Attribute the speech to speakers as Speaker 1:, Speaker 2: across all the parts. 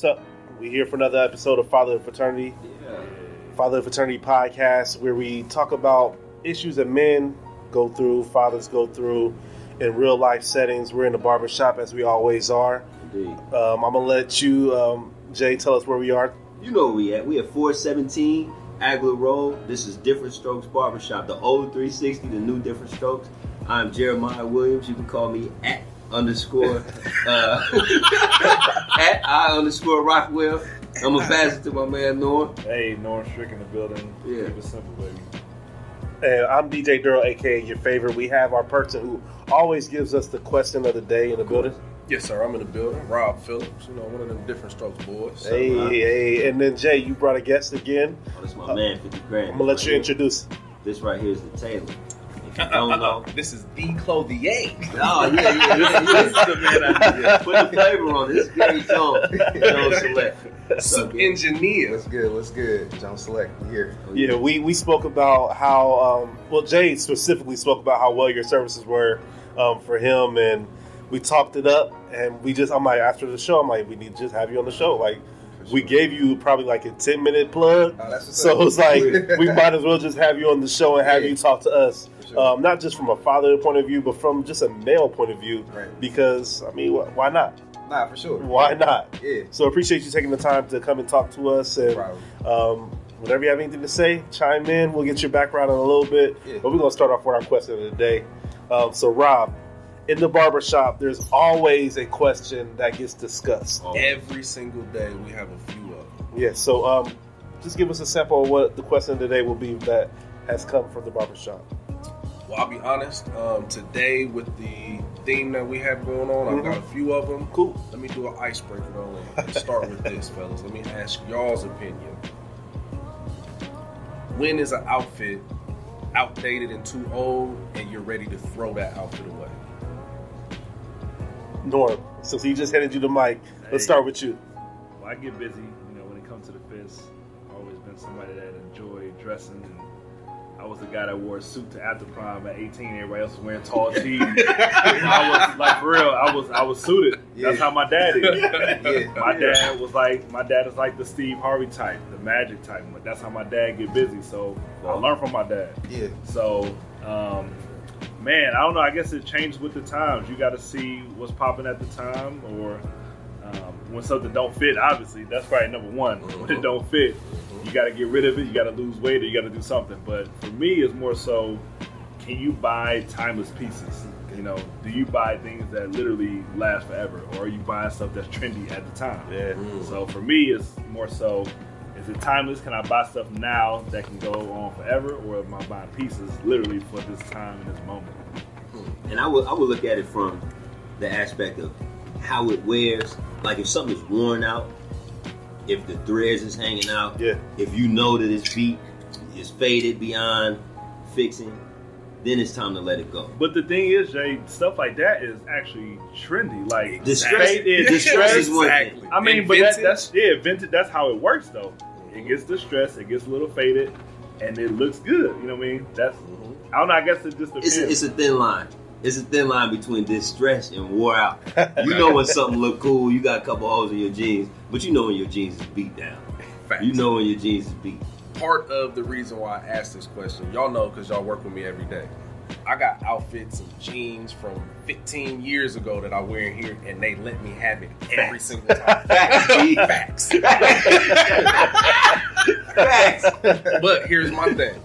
Speaker 1: So, we're here for another episode of Fatherhood Fraternity. Fatherhood Fraternity podcast, where we talk about issues that men go through, fathers go through in real life settings. We're in the barbershop as we always are.
Speaker 2: Indeed.
Speaker 1: I'm going to let you, Jay, tell us where we are.
Speaker 2: You know where we at. We at 417 Agler Road. This is Different Strokes Barbershop. The old 360, the new Different Strokes. I'm Jeremiah Williams. You can call me at I_Rockwell. I'm a pastor to my man Norm.
Speaker 3: Hey, Norm Strick in the building.
Speaker 2: Yeah.
Speaker 3: Keep it simple, baby.
Speaker 1: And I'm DJ Durrell, aka your favorite. We have our person who always gives us the question of the day in the building.
Speaker 4: Yes, sir. I'm in the building. Rob Phillips, one of them Different Strokes boys.
Speaker 1: Hey. And then Jay, you brought a guest again.
Speaker 2: Oh, that's my man, 50 grand.
Speaker 1: I'm going to let you introduce.
Speaker 2: This right here is the tailor. If you don't know.
Speaker 4: This is the Clothier.
Speaker 2: Oh, yeah. This is the man I need. Put the flavor on it. This is Gary Jones. Jones Select.
Speaker 4: Soup engineer.
Speaker 5: What's good? John Select here.
Speaker 1: Yeah, we spoke about how, Jay specifically spoke about how well your services were for him, and we talked it up, and I'm like, after the show, we need to just have you on the show. Like, we gave you probably like a 10-minute plug, so it's like, we might as well just have you on the show and have you talk to us, not just from a father point of view, but from just a male point of view, because, why not?
Speaker 5: Nah, for sure.
Speaker 1: Why not?
Speaker 5: Yeah.
Speaker 1: So appreciate you taking the time to come and talk to us. And whenever you have anything to say, chime in. We'll get your background in a little bit. Yeah. But we're going to start off with our question of the day. So, Rob, in the barbershop, there's always a question that gets discussed.
Speaker 4: Every single day, we have a few of them.
Speaker 1: Yeah, so just give us a sample of what the question of the day will be that has come from the barbershop.
Speaker 4: Well, I'll be honest. Today, with the theme that we have going on, I've got a few of them.
Speaker 1: Cool.
Speaker 4: Let me do an icebreaker, though, and start with this, fellas. Let me ask y'all's opinion. When is an outfit outdated and too old, and you're ready to throw that outfit away?
Speaker 1: Norm, since he just handed you the mic, let's start with you.
Speaker 3: Well, I get busy, when it comes to the fits. I've always been somebody that enjoyed dressing, and I was the guy that wore a suit to after prom at 18. Everybody else was wearing tall tees. I was like, for real, I was suited. Yeah. That's how my dad is. My dad is like the Steve Harvey type, the Magic type. That's how my dad get busy. So I learned from my dad. Yeah. So, man, I don't know. I guess it changes with the times. You got to see what's popping at the time, or when something don't fit. Obviously, that's probably number one. When it don't fit, you got to get rid of it. You got to lose weight, or you got to do something. But for me, it's more so: can you buy timeless pieces? Do you buy things that literally last forever, or are you buying stuff that's trendy at the time? Yeah. So for me, it's more so: is it timeless? Can I buy stuff now that can go on forever, or am I buying pieces literally for this time and this moment?
Speaker 2: And I would look at it from the aspect of how it wears. Like if something is worn out, if the threads is hanging out, if you know that it's beat, it's faded beyond fixing, then it's time to let it go.
Speaker 3: But the thing is, Jay, stuff like that is actually trendy. Like
Speaker 2: distress is one thing.
Speaker 3: But that's vintage. That's how it works, though. It gets distressed, it gets a little faded, and it looks good. You know what I mean? That's I don't know. I guess it just depends.
Speaker 2: It's a thin line. It's a thin line between distressed and wore out. You know when something look cool, you got a couple holes in your jeans, but you know when your jeans is beat down.
Speaker 4: Facts.
Speaker 2: You know when your jeans is beat.
Speaker 4: Part of the reason why I asked this question, y'all know because y'all work with me every day. I got outfits and jeans from 15 years ago that I wear in here, and they let me have it every single time. Facts. Facts. But here's my thing.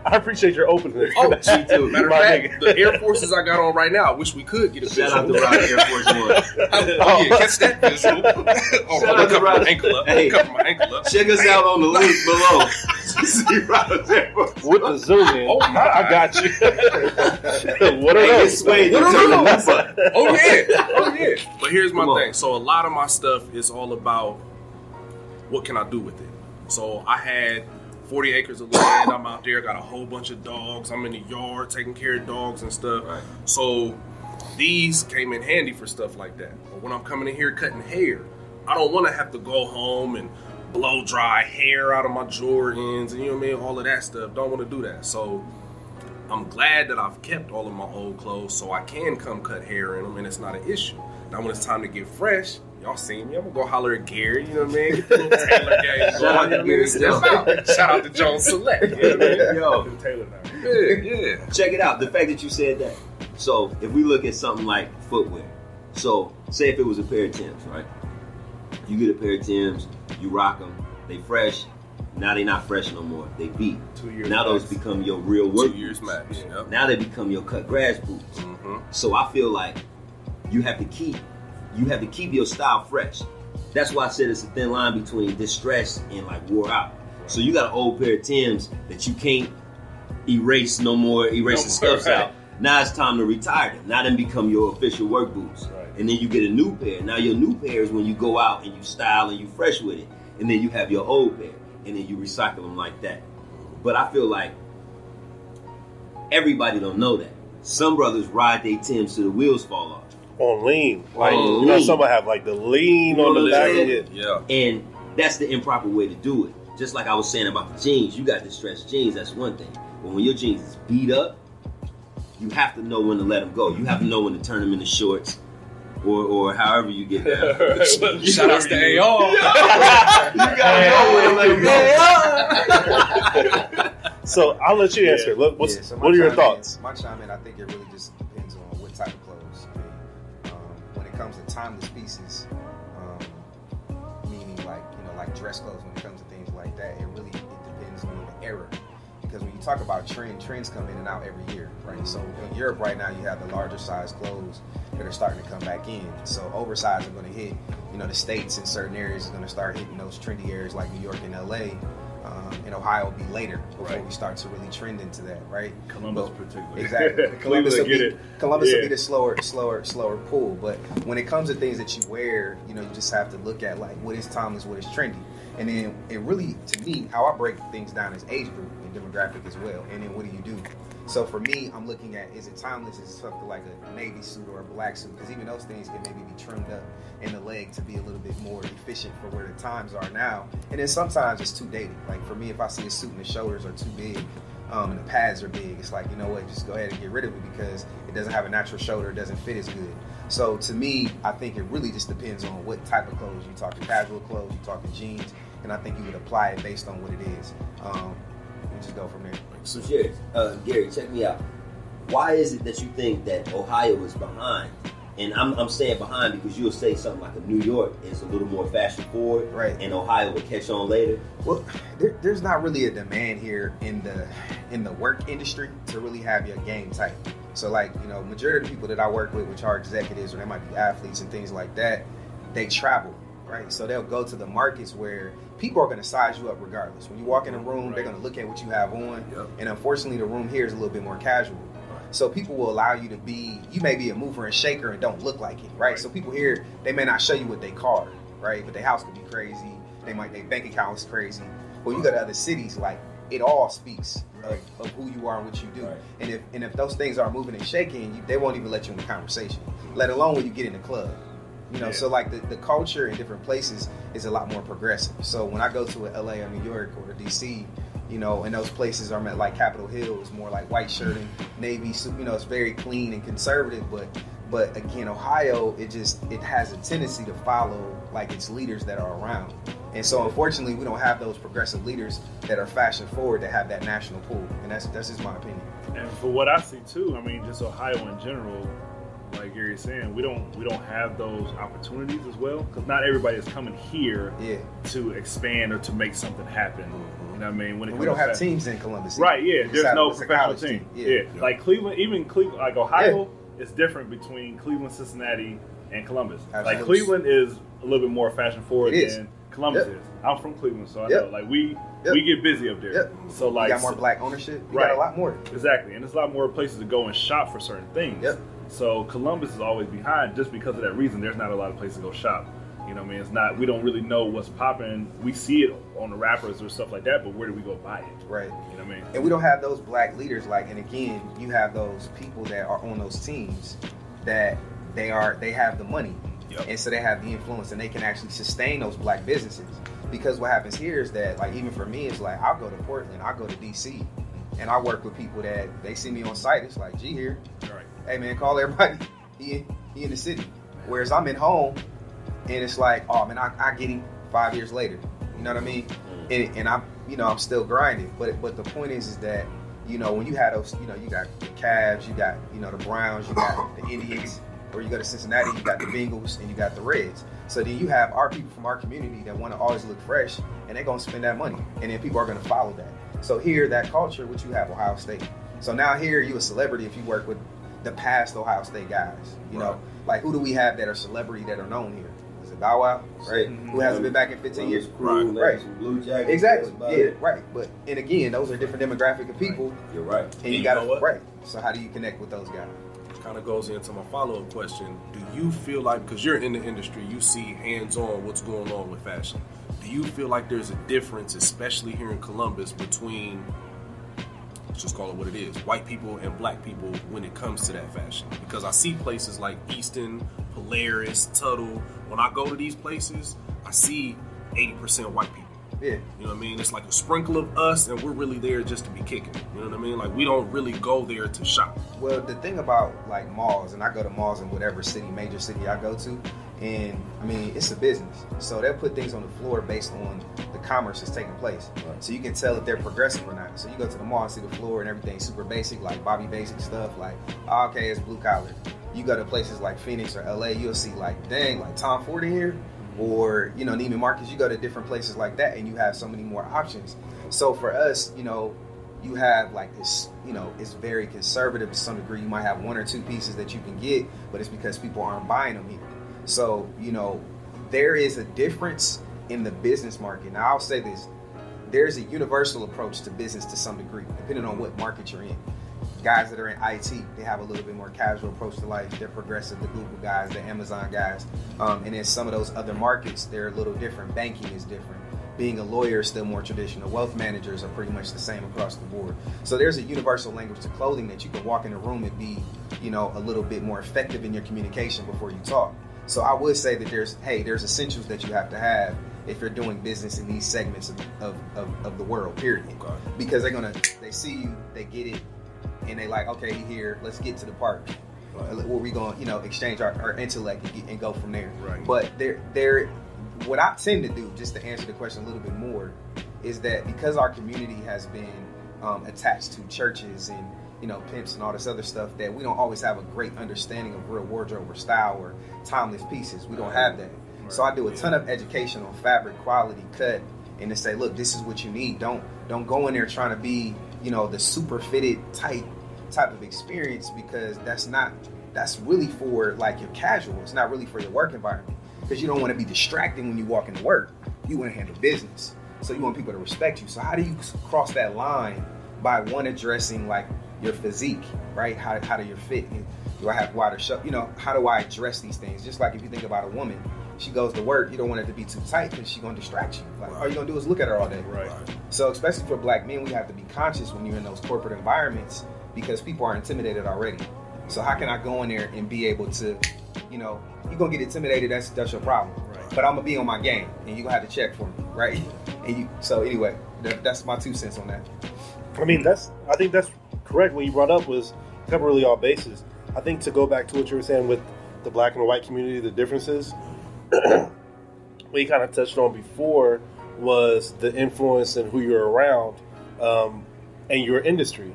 Speaker 1: I appreciate your openness.
Speaker 4: Oh, me too. Matter of fact, the Air Forces I got on right now, I wish we could get a visual.
Speaker 2: Shout out to Rob Air Force One.
Speaker 4: Catch that visual.
Speaker 2: Shout out to Rob.
Speaker 4: Cover my ankle up.
Speaker 2: Check us out on the link below. See Rob's Air Force
Speaker 1: with the zoom in.
Speaker 4: Oh my!
Speaker 1: I got you. What are those?
Speaker 4: Oh yeah. But here's my thing. So a lot of my stuff is all about what can I do with it. So I had 40 acres of land. I'm out there, got a whole bunch of dogs. I'm in the yard taking care of dogs and stuff. Right. So these came in handy for stuff like that. But when I'm coming in here cutting hair, I don't want to have to go home and blow dry hair out of my Jordans and all of that stuff. Don't want to do that. So I'm glad that I've kept all of my old clothes so I can come cut hair in them and it's not an issue. Now when it's time to get fresh, y'all seen me. I'm gonna go holler at Gary. You know what I mean? Get the little Taylor game.
Speaker 2: Shout out to Gary.
Speaker 4: Shout out to Jones Select. You know what I mean?
Speaker 2: Yo,
Speaker 3: Taylor now.
Speaker 4: Yeah.
Speaker 2: check it out. The fact that you said that. So if we look at something like footwear, so say if it was a pair of Timbs, right? You get a pair of Timbs, you rock them, they fresh. Now they not fresh no more. They beat.
Speaker 3: 2 years.
Speaker 2: Now those become your real work.
Speaker 4: 2 years max. Yep.
Speaker 2: Now they become your cut grass boots.
Speaker 4: Mm-hmm.
Speaker 2: So I feel like you have to keep your style fresh. That's why I said it's a thin line between distressed and like wore out. So you got an old pair of Timbs that you can't erase the scuffs out. Now it's time to retire them. Now them become your official work boots.
Speaker 3: Right.
Speaker 2: And then you get a new pair. Now your new pair is when you go out and you style and you fresh with it. And then you have your old pair. And then you recycle them like that. But I feel like everybody don't know that. Some brothers ride their Timbs till the wheels fall off.
Speaker 1: On lean. Like,
Speaker 2: On
Speaker 1: you know,
Speaker 2: lean.
Speaker 1: somebody have like the lean on the back of it.
Speaker 4: Yeah.
Speaker 2: And that's the improper way to do it. Just like I was saying about the jeans. You got distressed jeans, that's one thing. But when your jeans is beat up, you have to know when to let them go. You have to know when to turn them into shorts. Or however you get down.
Speaker 4: Shout out to AR.
Speaker 2: You gotta know when to let them go.
Speaker 1: So I'll let you answer. Look, what are your thoughts?
Speaker 5: My chime in, I think it really just depends on what type of clothes. I mean, when it comes to timeless pieces, meaning like dress clothes, when it comes to things like that, it depends on the era. Because when you talk about trends come in and out every year, right? So in Europe right now, you have the larger size clothes that are starting to come back in. So oversized are going to hit, the States in certain areas is going to start hitting those trendy areas like New York and LA. And Ohio will be later before we start to really trend into that, right?
Speaker 3: Columbus particularly.
Speaker 5: Exactly.
Speaker 3: Columbus will get it.
Speaker 5: Columbus will be the slower pull. But when it comes to things that you wear, you just have to look at like what is timeless, what is trendy. And then it really, to me, how I break things down is age group and demographic as well. And then what do you do? So for me, I'm looking at, is it timeless? Is it something like a navy suit or a black suit? Because even those things can maybe be trimmed up in the leg to be a little bit more efficient for where the times are now. And then sometimes it's too dated. Like for me, if I see a suit and the shoulders are too big and the pads are big, it's like, you know what, just go ahead and get rid of it because it doesn't have a natural shoulder, it doesn't fit as good. So to me, I think it really just depends on what type of clothes. You talking casual clothes, you talking jeans, and I think you would apply it based on what it is. We just go from there.
Speaker 2: So Gary, check me out. Why is it that you think that Ohio is behind? And I'm saying behind because you'll say something like a New York is a little more fashion forward,
Speaker 5: right? And
Speaker 2: Ohio will catch on later.
Speaker 5: Well, there's not really a demand here in the work industry to really have your game tight. So like, majority of the people that I work with, which are executives or they might be athletes and things like that, they travel, right? So they'll go to the markets where people are going to size you up regardless. When you walk in a room, they're going to look at what you have on. Yep. And unfortunately, the room here is a little bit more casual. So people will allow you to be, you may be a mover and shaker and don't look like it, right? So people here, they may not show you what they car, right? But their house could be crazy. Their bank account is crazy. When you go to other cities, like, it all speaks of who you are and what you do. Right. And if those things are moving and shaking, they won't even let you in the conversation, let alone when you get in the club. So like the culture in different places is a lot more progressive. So when I go to a LA or New York or DC, and those places are like Capitol Hill is more like white shirt and navy suit, it's very clean and conservative, but again, Ohio, it has a tendency to follow like its leaders that are around. And so unfortunately, we don't have those progressive leaders that are fashion forward that have that national pull. And that's just my opinion.
Speaker 3: And for what I see too, I mean, just Ohio in general, like Gary's saying, we don't have those opportunities as well because not everybody is coming here to expand or to make something happen. You know what I mean? When
Speaker 5: we don't have teams in Columbus,
Speaker 3: right? Yeah, there's no professional team. Yeah, like Cleveland, like Ohio is different between Cleveland, Cincinnati, and Columbus. Absolutely. Like Cleveland is a little bit more fashion forward than Columbus is. I'm from Cleveland, so I know. Like we get busy up there. So like,
Speaker 5: you got more black ownership. You got a lot more.
Speaker 3: Exactly, and there's a lot more places to go and shop for certain things. So Columbus is always behind just because of that reason. There's not a lot of places to go shop. You know what I mean? It's not, we don't really know what's popping. We see it on the rappers or stuff like that, but where do we go buy it?
Speaker 5: Right.
Speaker 3: You know what I mean?
Speaker 5: And we don't have those black leaders and again, you have those people that are on those teams that they have the money. Yep. And so they have the influence and they can actually sustain those black businesses. Because what happens here is that, like, even for me, it's like, I'll go to Portland, I'll go to DC, and I work with people that they see me on site. It's like, G here.
Speaker 3: Right.
Speaker 5: Hey man, call everybody. He in the city. Whereas I'm at home, and it's like, oh man, I get him 5 years later. You know what I mean? And I'm, I'm still grinding. But the point is that, when you had those, you got the Cavs, you got, the Browns, you got the Indians, or you go to Cincinnati, you got the Bengals, and you got the Reds. So then you have our people from our community that want to always look fresh, and they're going to spend that money. And then people are going to follow that. So here, that culture, which you have Ohio State. So now here, you a celebrity if you work with the past Ohio State guys. You know, like who do we have that are celebrity that are known here? Is it Bow Wow, right? Who hasn't been back in 15 years?
Speaker 2: Right. Blue Jackets.
Speaker 5: Exactly. Yeah, right. But, and again, those are different demographic of people.
Speaker 2: You're right.
Speaker 5: And you got to, right. So how do you connect with those guys?
Speaker 4: Kind of goes into my follow-up question. Do you feel like, because you're in the industry, you see hands-on what's going on with fashion, do you feel like there's a difference, especially here in Columbus, between, let's just call it what it is, white people and black people when it comes to that fashion? Because I see places like Easton, Polaris, Tuttle. When I go to these places, I see 80% white people.
Speaker 5: Yeah.
Speaker 4: You know what I mean? It's like a sprinkle of us, and we're really there just to be kicking. You know what I mean? Like, we don't really go there to shop.
Speaker 5: Well, the thing about, like, malls, and I go to malls in whatever major city I go to, and, I mean, it's a business. So they'll put things on the floor based on the commerce that's taking place. Right. So you can tell if they're progressive or not. So you go to the mall and see the floor and everything's super basic, like Bobby Basic stuff, like, oh, okay, it's blue collar. You go to places like Phoenix or LA, you'll see, like, dang, like Tom Ford in here. Or, Neiman Marcus, you go to different places like that and you have so many more options. So for us, you have like this, it's very conservative to some degree. You might have one or two pieces that you can get, but it's because people aren't buying them here. So, there is a difference in the business market. Now, I'll say this. There's a universal approach to business to some degree, depending on what market you're in. Guys that are in IT, they have a little bit more casual approach to life. They're progressive, the Google guys, the Amazon guys. And in some of those other markets, they're a little different. Banking is different. Being a lawyer is still more traditional. Wealth managers are pretty much the same across the board. So there's a universal language to clothing that you can walk in a room and be, a little bit more effective in your communication before you talk. So I would say that there's essentials that you have to have if you're doing business in these segments of the world, period. Okay. Because they see you, they get it, and they like, okay, here, let's get to the part where we going, exchange our intellect and go from there.
Speaker 4: Right.
Speaker 5: But what I tend to do, just to answer the question a little bit more, is that because our community has been attached to churches and pimps and all this other stuff, that we don't always have a great understanding of real wardrobe or style or timeless pieces. We don't have that. Right. So I do a ton of education on fabric, quality, cut, and to say, look, this is what you need. Don't go in there trying to be the super fitted type of experience, because that's really for like your casual. It's not really for your work environment, because you don't want to be distracting when you walk into work. You want to handle business, so you want people to respect you. So how do you cross that line? By one, addressing like your physique, right? How do you fit? Do I have wider show? How do I address these things? Just like if you think about a woman, she goes to work, you don't want it to be too tight because she's going to distract you. Like, all you're going to do is look at her all day.
Speaker 4: Right.
Speaker 5: So especially for black men, we have to be conscious when you're in those corporate environments, because people are intimidated already. So how can I go in there and be able to, you're going to get intimidated, that's your problem. Right. But I'm going to be on my game, and you're going to have to check for me, right? So anyway, that's my 2 cents on that.
Speaker 1: I mean, I think that's correct. What you brought up was cover really all bases. I think to go back to what you were saying with the black and the white community, the differences, what you kind of touched on before was the influence and who you're around and your industry.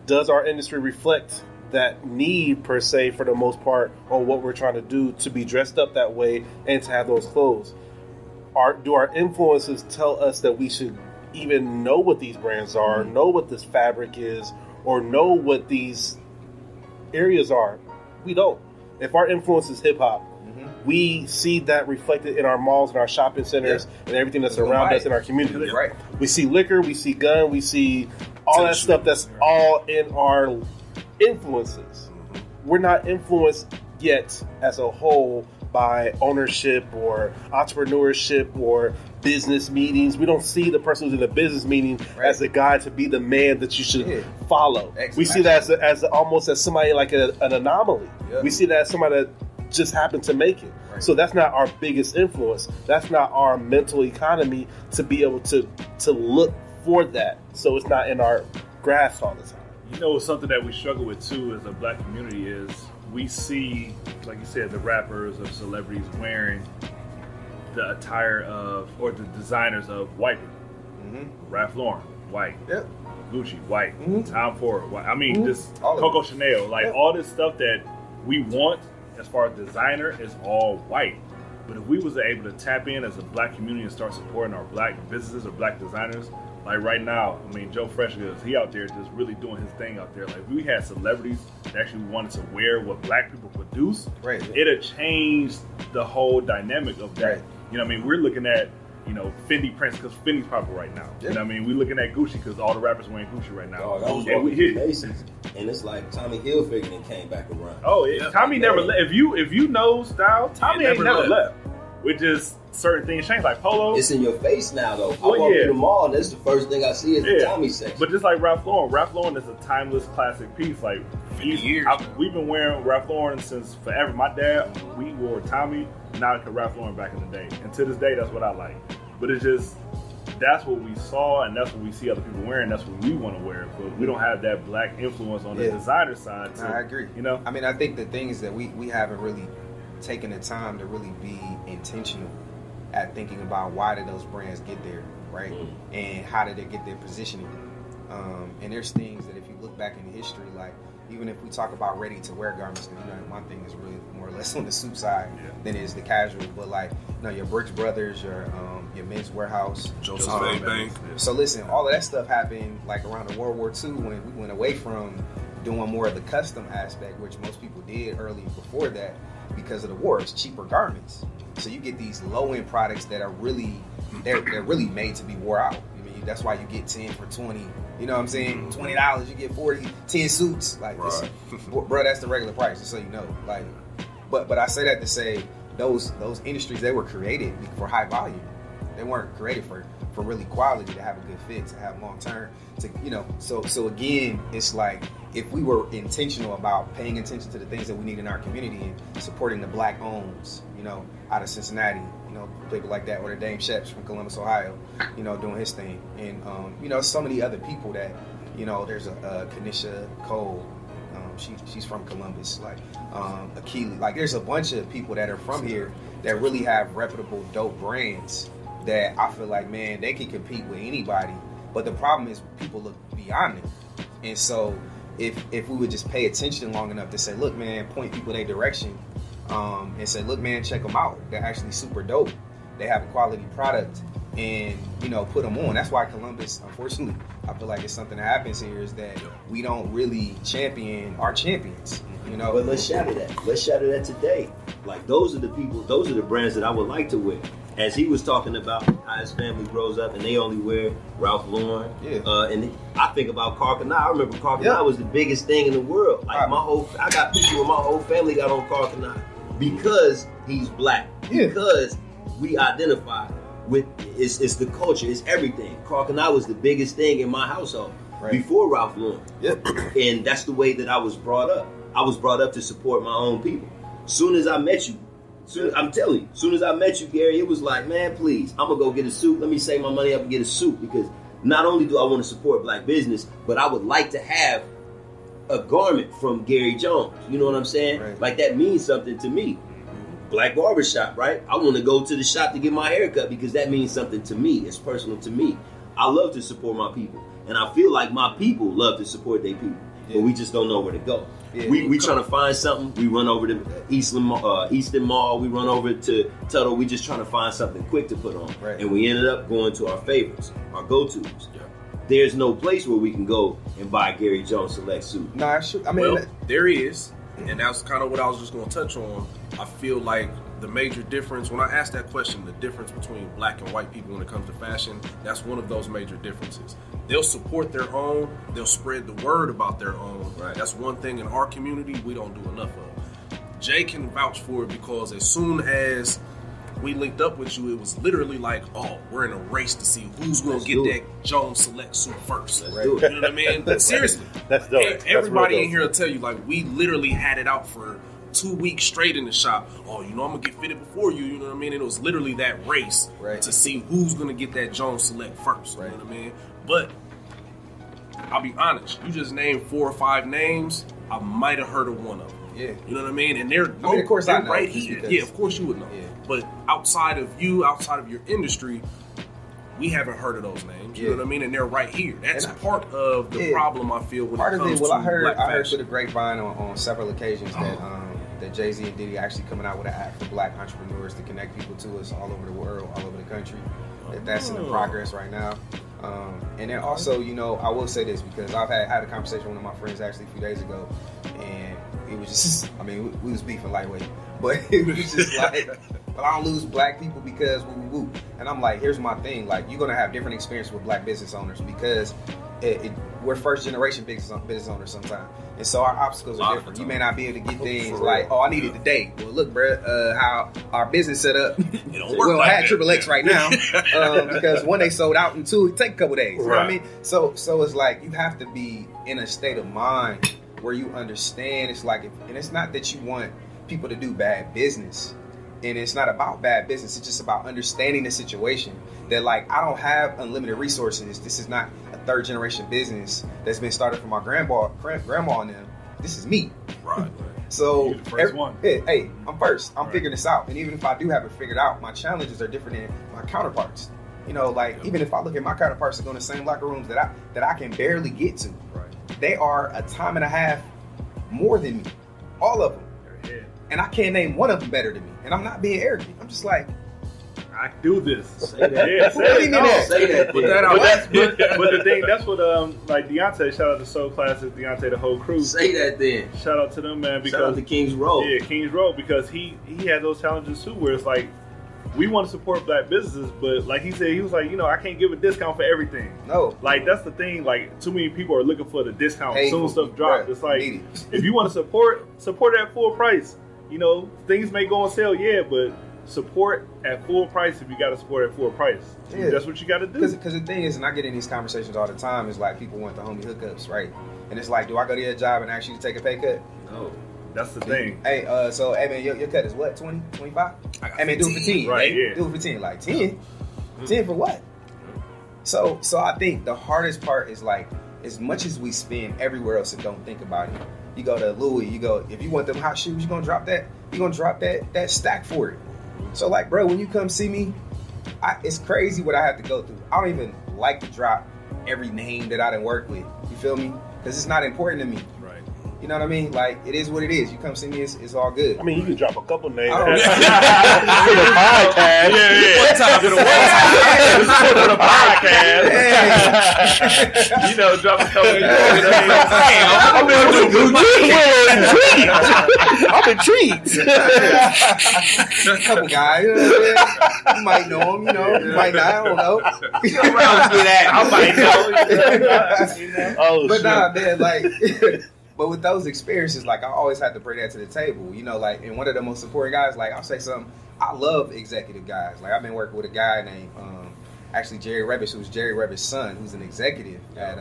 Speaker 1: Does our industry reflect that need, per se, for the most part, on what we're trying to do to be dressed up that way and to have those clothes? Do our influences tell us that we should even know what these brands are, know what this fabric is, or know what these areas are? We don't. If our influence is hip-hop, we see that reflected in our malls and our shopping centers and everything that's around us in our community.
Speaker 5: Yeah. Right.
Speaker 1: We see liquor, we see gun, we see all that stuff that's all in our influences. We're not influenced yet as a whole by ownership or entrepreneurship or business meetings. We don't see the person who's in a business meeting as a guy to be the man that you should follow. Excellent. We see that as almost as somebody like an anomaly. Yeah. We see that as somebody that just happened to make it. Right. So that's not our biggest influence. That's not our mental economy to be able to look for that. So it's not in our grasp all the time.
Speaker 3: Something that we struggle with too as a black community is we see, like you said, the rappers or celebrities wearing the attire of, or the designers of white people. Ralph Lauren, white.
Speaker 5: Yep.
Speaker 3: Gucci, white. Tom Ford, white. I mean, just
Speaker 5: All of
Speaker 3: Coco
Speaker 5: it.
Speaker 3: Chanel, like all this stuff that we want as far as designer is all white. But if we was able to tap in as a black community and start supporting our black businesses or black designers, like right now, I mean, Joe Freshgoods, he out there just really doing his thing out there. Like, if we had celebrities that actually wanted to wear what black people produce,
Speaker 5: Right.
Speaker 3: it'd change the whole dynamic of that.
Speaker 5: Right.
Speaker 3: You know what I mean? We're looking at, you know, Fendi prints because Fendi's popular right now.
Speaker 5: Yeah.
Speaker 3: You know what I mean? We're looking at Gucci because all the rappers wearing Gucci right now.
Speaker 2: Dog, I was
Speaker 3: And we
Speaker 2: walking
Speaker 3: hit.
Speaker 2: through Macy's, and it's like Tommy Hilfiger and came back around.
Speaker 3: Oh, yeah. Tommy never left. If you know style, Tommy ain't never left. With just certain things change, like polo.
Speaker 2: It's in your face now, though. I
Speaker 3: Well,
Speaker 2: walk
Speaker 3: yeah.
Speaker 2: through the mall, and that's the first thing I see is the Tommy section.
Speaker 3: But just like Ralph Lauren is a timeless classic piece. Like,
Speaker 4: 50 years.
Speaker 3: we've been wearing Ralph Lauren since forever. My dad, we wore Tommy, not Ralph Lauren back in the day. And to this day, that's what I like. But it's just, that's what we saw, and that's what we see other people wearing. That's what we want to wear. But we don't have that black influence on the designer side.
Speaker 5: No, I agree.
Speaker 3: You know?
Speaker 5: I mean, I think the thing is that we haven't really taken the time to really be intentional at thinking about why did those brands get there, right? And how did they get their positioning? And there's things that if you look back in history, like even if we talk about ready-to-wear garments, because you know my thing is really more or less on the suit side than it is the casual. But like, you know, your Brooks Brothers, your Men's Warehouse,
Speaker 4: Joseph A. Bank.
Speaker 5: So listen, all of that stuff happened like around the World War II when we went away from doing more of the custom aspect, which most people did early before that because of the war. It's cheaper garments. So you get these low-end products that are really, they're really made to be wore out. I mean, that's why you get 10 for 20. You know what I'm saying? $20, you get 40, 10 suits. Like,
Speaker 4: Right.
Speaker 5: bro, that's the regular price, just so you know. Like, but I say that to say those industries, they were created for high volume. They weren't created for really quality, to have a good fit, to have long term, to, you know. So again, it's like if we were intentional about paying attention to the things that we need in our community and supporting the black owns, you know, out of Cincinnati, you know, people like that, or the Dame Sheps from Columbus, Ohio, you know, doing his thing, and you know, so many other people that, you know, there's a Kanisha Cole. She's from Columbus, like Akili. Like, there's a bunch of people that are from here that really have reputable, dope brands that I feel like, man, they can compete with anybody. But the problem is people look beyond it. And so if we would just pay attention long enough to say, look, man, point people their direction, and say, look, man, check them out. They're actually super dope. They have a quality product, and, you know, put them on. That's why Columbus, unfortunately, I feel like it's something that happens here, is that we don't really champion our champions, you know.
Speaker 2: But let's shatter that. Let's shatter that today. Like, those are the people, those are the brands that I would like to wear. As he was talking about how his family grows up and they only wear Ralph Lauren. And I think about Carcanai. I remember Carcanai was the biggest thing in the world. Like, I got pictures where my whole family got on Carcanai because he's black. Because we identify with, it's the culture, it's everything. Carcanai was the biggest thing in my household before Ralph Lauren. And that's the way that I was brought up. I was brought up to support my own people. Soon as I met you, I'm telling you, soon as I met you, Gary, it was like, man, please, I'm going to go get a suit. Let me save my money up and get a suit, because not only do I want to support black business, but I would like to have a garment from Gary Jones. You know what I'm saying?
Speaker 5: Right.
Speaker 2: Like, that means something to me. Black barbershop, right? I want to go to the shop to get my hair cut because that means something to me. It's personal to me. I love to support my people. And I feel like my people love to support their people. But we just don't know where to go. We trying to find something. We run over to Eastern Mall. We run over to Tuttle. We just trying to find something quick to put on. And we ended up going to our favorites, our go-tos. There's no place where we can go and buy a Gary Jones select suit.
Speaker 5: No, I mean,
Speaker 4: there is. And that's kind of what I was just going to touch on. I feel like the major difference, when I asked that question, the difference between black and white people when it comes to fashion, that's one of those major differences. They'll support their own. They'll spread the word about their own. That's one thing in our community we don't do enough of. Jay can vouch for it because as soon as we linked up with you, it was literally like, oh, we're in a race to see who's going to get that Jones Select suit first.
Speaker 2: Let's do it.
Speaker 4: You know what I mean? But seriously.
Speaker 1: That's dope.
Speaker 4: Everybody in here will tell you, like, we literally had it out for 2 weeks straight in the shop. Oh, you know, I'm going to get fitted before you. You know what I mean? And it was literally that race to see who's going to get that Jones Select first. You know what I mean? But I'll be honest. You just named 4 or 5 names. I might have heard of one of them.
Speaker 5: Yeah.
Speaker 4: You know what I mean? And they're
Speaker 5: of course
Speaker 4: they're
Speaker 5: I know,
Speaker 4: right here.
Speaker 5: because,
Speaker 4: Yeah, of course you would know.
Speaker 5: Yeah.
Speaker 4: But outside of you, outside of your industry, we haven't heard of those names. You know what I mean? And they're right here. That's part of the problem I feel when
Speaker 5: part
Speaker 4: it comes
Speaker 5: of it, well,
Speaker 4: to
Speaker 5: I heard
Speaker 4: black
Speaker 5: through
Speaker 4: fashion.
Speaker 5: the grapevine on several occasions that Jay-Z and Diddy actually coming out with an app for black entrepreneurs to connect people to us all over the world, all over the country. That's in the progress right now. And then also, you know, I will say this because I've had a conversation with one of my friends actually a few days ago, and it was just, I mean, we was beefing lightweight, but it was just like, well, I don't lose black people because woo. And I'm like, here's my thing, like, you're gonna have different experience with black business owners because we're first generation business owners sometimes, and so our obstacles are different. You may not be able to get things like, oh, I need it today. Well, look, bruh, how our business set up, we don't have Triple X right now because one, they sold out, and two, it take a couple days. You know what I mean? So it's like you have to be in a state of mind where you understand. It's like, and it's not that you want people to do bad business. And it's not about bad business. It's just about understanding the situation. That, like, I don't have unlimited resources. This is not a third generation business that's been started from my grandma and them. This is me.
Speaker 4: Right.
Speaker 5: So,
Speaker 3: you're the first one.
Speaker 5: Hey, I'm first. I'm figuring this out. And even if I do have it figured out, my challenges are different than my counterparts. You know, like, even if I look at my counterparts that go in the same locker rooms that I can barely get to, they are a time and a half more than me. All of them. And I can't name one of them better than me. And I'm not being arrogant. I'm just like,
Speaker 3: I do this.
Speaker 2: Say that.
Speaker 3: Yeah, say
Speaker 5: what do you
Speaker 3: it.
Speaker 5: mean that?
Speaker 2: Say that.
Speaker 4: Put that out.
Speaker 3: But the thing, that's what like Deontay, shout out to Soul Classic, Deontay, the whole crew.
Speaker 2: Say that then.
Speaker 3: Shout out to them, man, because
Speaker 2: Shout out to Kings Road.
Speaker 3: Yeah, Kings Road, because he had those challenges too, where it's like, we want to support black businesses, but like he said, he was like, you know, I can't give a discount for everything.
Speaker 5: no.
Speaker 3: Like, that's the thing. Like, too many people are looking for the discount as soon as stuff drops.
Speaker 5: Right.
Speaker 3: It's like,
Speaker 5: Need
Speaker 3: if you want to support at full price. You know, things may go on sale, yeah, but support at full price if you got to support at full price.
Speaker 5: Yeah.
Speaker 3: That's what you got to do.
Speaker 5: Because the thing is, and I get in these conversations all the time, is like people want the homie hookups, right? And it's like, do I go to your job and ask you to take a pay cut?
Speaker 2: No.
Speaker 3: That's the thing.
Speaker 5: Hey, so, hey, man, your cut is what, 20, 25? Hey, man, do it for 10.
Speaker 3: Right, yeah.
Speaker 5: Do it for 10. Like, 10? 10 for what? So I think the hardest part is, like, as much as we spend everywhere else and don't think about it, you go to Louis, if you want them hot shoes, you're going to drop that stack for it. So, like, bro, when you come see me, it's crazy what I have to go through. I don't even like to drop every name that I done work with. You feel me? Because it's not important to me.
Speaker 3: Right.
Speaker 5: You know what I mean? Like, it is what it is. You come see me, it's all good.
Speaker 1: I mean, you can drop a couple names
Speaker 5: I
Speaker 1: for
Speaker 5: don't-
Speaker 1: the podcast.
Speaker 4: One time to the
Speaker 1: For the podcast.
Speaker 3: You know, drop a couple of
Speaker 1: I'm intrigued.
Speaker 5: A couple guys, you know what I'm saying? You might know them, you know. You might not, I don't know.
Speaker 3: I might know.
Speaker 1: Oh,
Speaker 5: But
Speaker 1: shit.
Speaker 5: nah, man, like, but with those experiences, like, I always have to bring that to the table, you know, like, and one of the most important guys, like, I'll say something, I love executive guys. Like, I've been working with a guy named, actually Jerry Rebish, who's Jerry Rebish's son, who's an executive at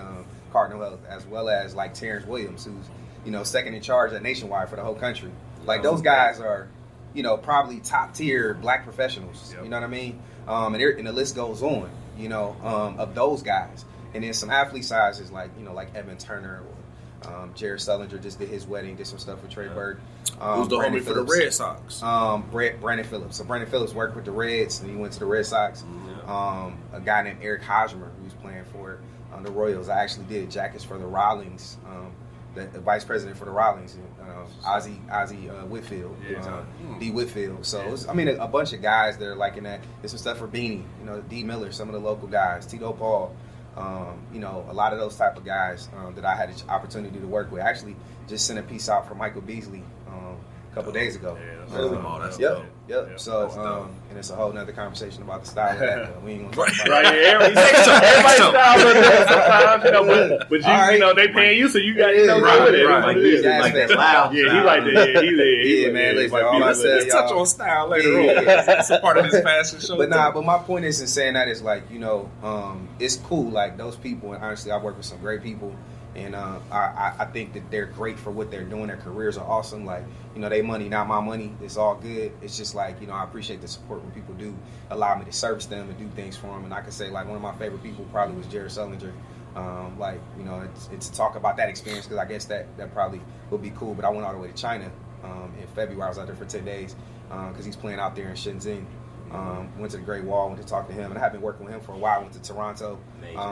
Speaker 5: Cardinal Health, as well as, like, Terrence Williams, who's, you know, second in charge at Nationwide for the whole country. Like, those guys are, you know, probably top tier black professionals, you know what I mean? And the list goes on, you know, of those guys. And then some athlete sizes like, you know, like Evan Turner or Jared Sullinger just did his wedding, did some stuff with Trey Bird.
Speaker 4: Who's the
Speaker 5: Brandon
Speaker 4: homie for the
Speaker 5: Phillips.
Speaker 4: Red Sox?
Speaker 5: Brandon Phillips. So Brandon Phillips worked with the Reds, and he went to the Red Sox. A guy named Eric Hosmer, who's playing for the Royals. I actually did jackets for the Rawlings, the vice president for the Rawlings, Ozzie Whitfield, D. Whitfield. So it was, I mean, a bunch of guys that are like in that. There's some stuff for Beanie, you know, D. Miller, some of the local guys, Tito Paul. You know, a lot of those type of guys that I had the opportunity to work with. I actually just sent a piece out for Michael Beasley a couple days ago.
Speaker 4: That's
Speaker 5: Yep.
Speaker 4: dope.
Speaker 5: Yep. So, and it's a whole nother conversation about the style of that. But we ain't gonna talk about
Speaker 3: Right,
Speaker 5: it.
Speaker 3: everybody's style is different sometimes, you know, but you, you know, they paying you, so you got, you know,
Speaker 5: Right,
Speaker 3: do it.
Speaker 5: right.
Speaker 3: Like this.
Speaker 2: Like that loud.
Speaker 3: Yeah, he like that. He
Speaker 5: Yeah, man, listen, all I
Speaker 3: like
Speaker 5: said,
Speaker 4: Let's touch
Speaker 5: y'all.
Speaker 4: on style later
Speaker 5: Yeah,
Speaker 4: on.
Speaker 5: yeah.
Speaker 4: It's a part of his fashion show.
Speaker 5: But nah, but my point is in saying that is like, you know, it's cool. Like those people, and honestly, I've worked with some great people, and I think that they're great for what they're doing. Their careers are awesome. Like, you know, they money, not my money. It's all good. It's just like, you know, I appreciate the support when people do allow me to service them and do things for them. And I can say like one of my favorite people probably was Jared Sullinger. Like, you know, it's to talk about that experience, because I guess that probably would be cool. But I went all the way to China in February. I was out there for 10 days because he's playing out there in Shenzhen. Went to the Great Wall, went to talk to him, and I have been working with him for a while. Went to Toronto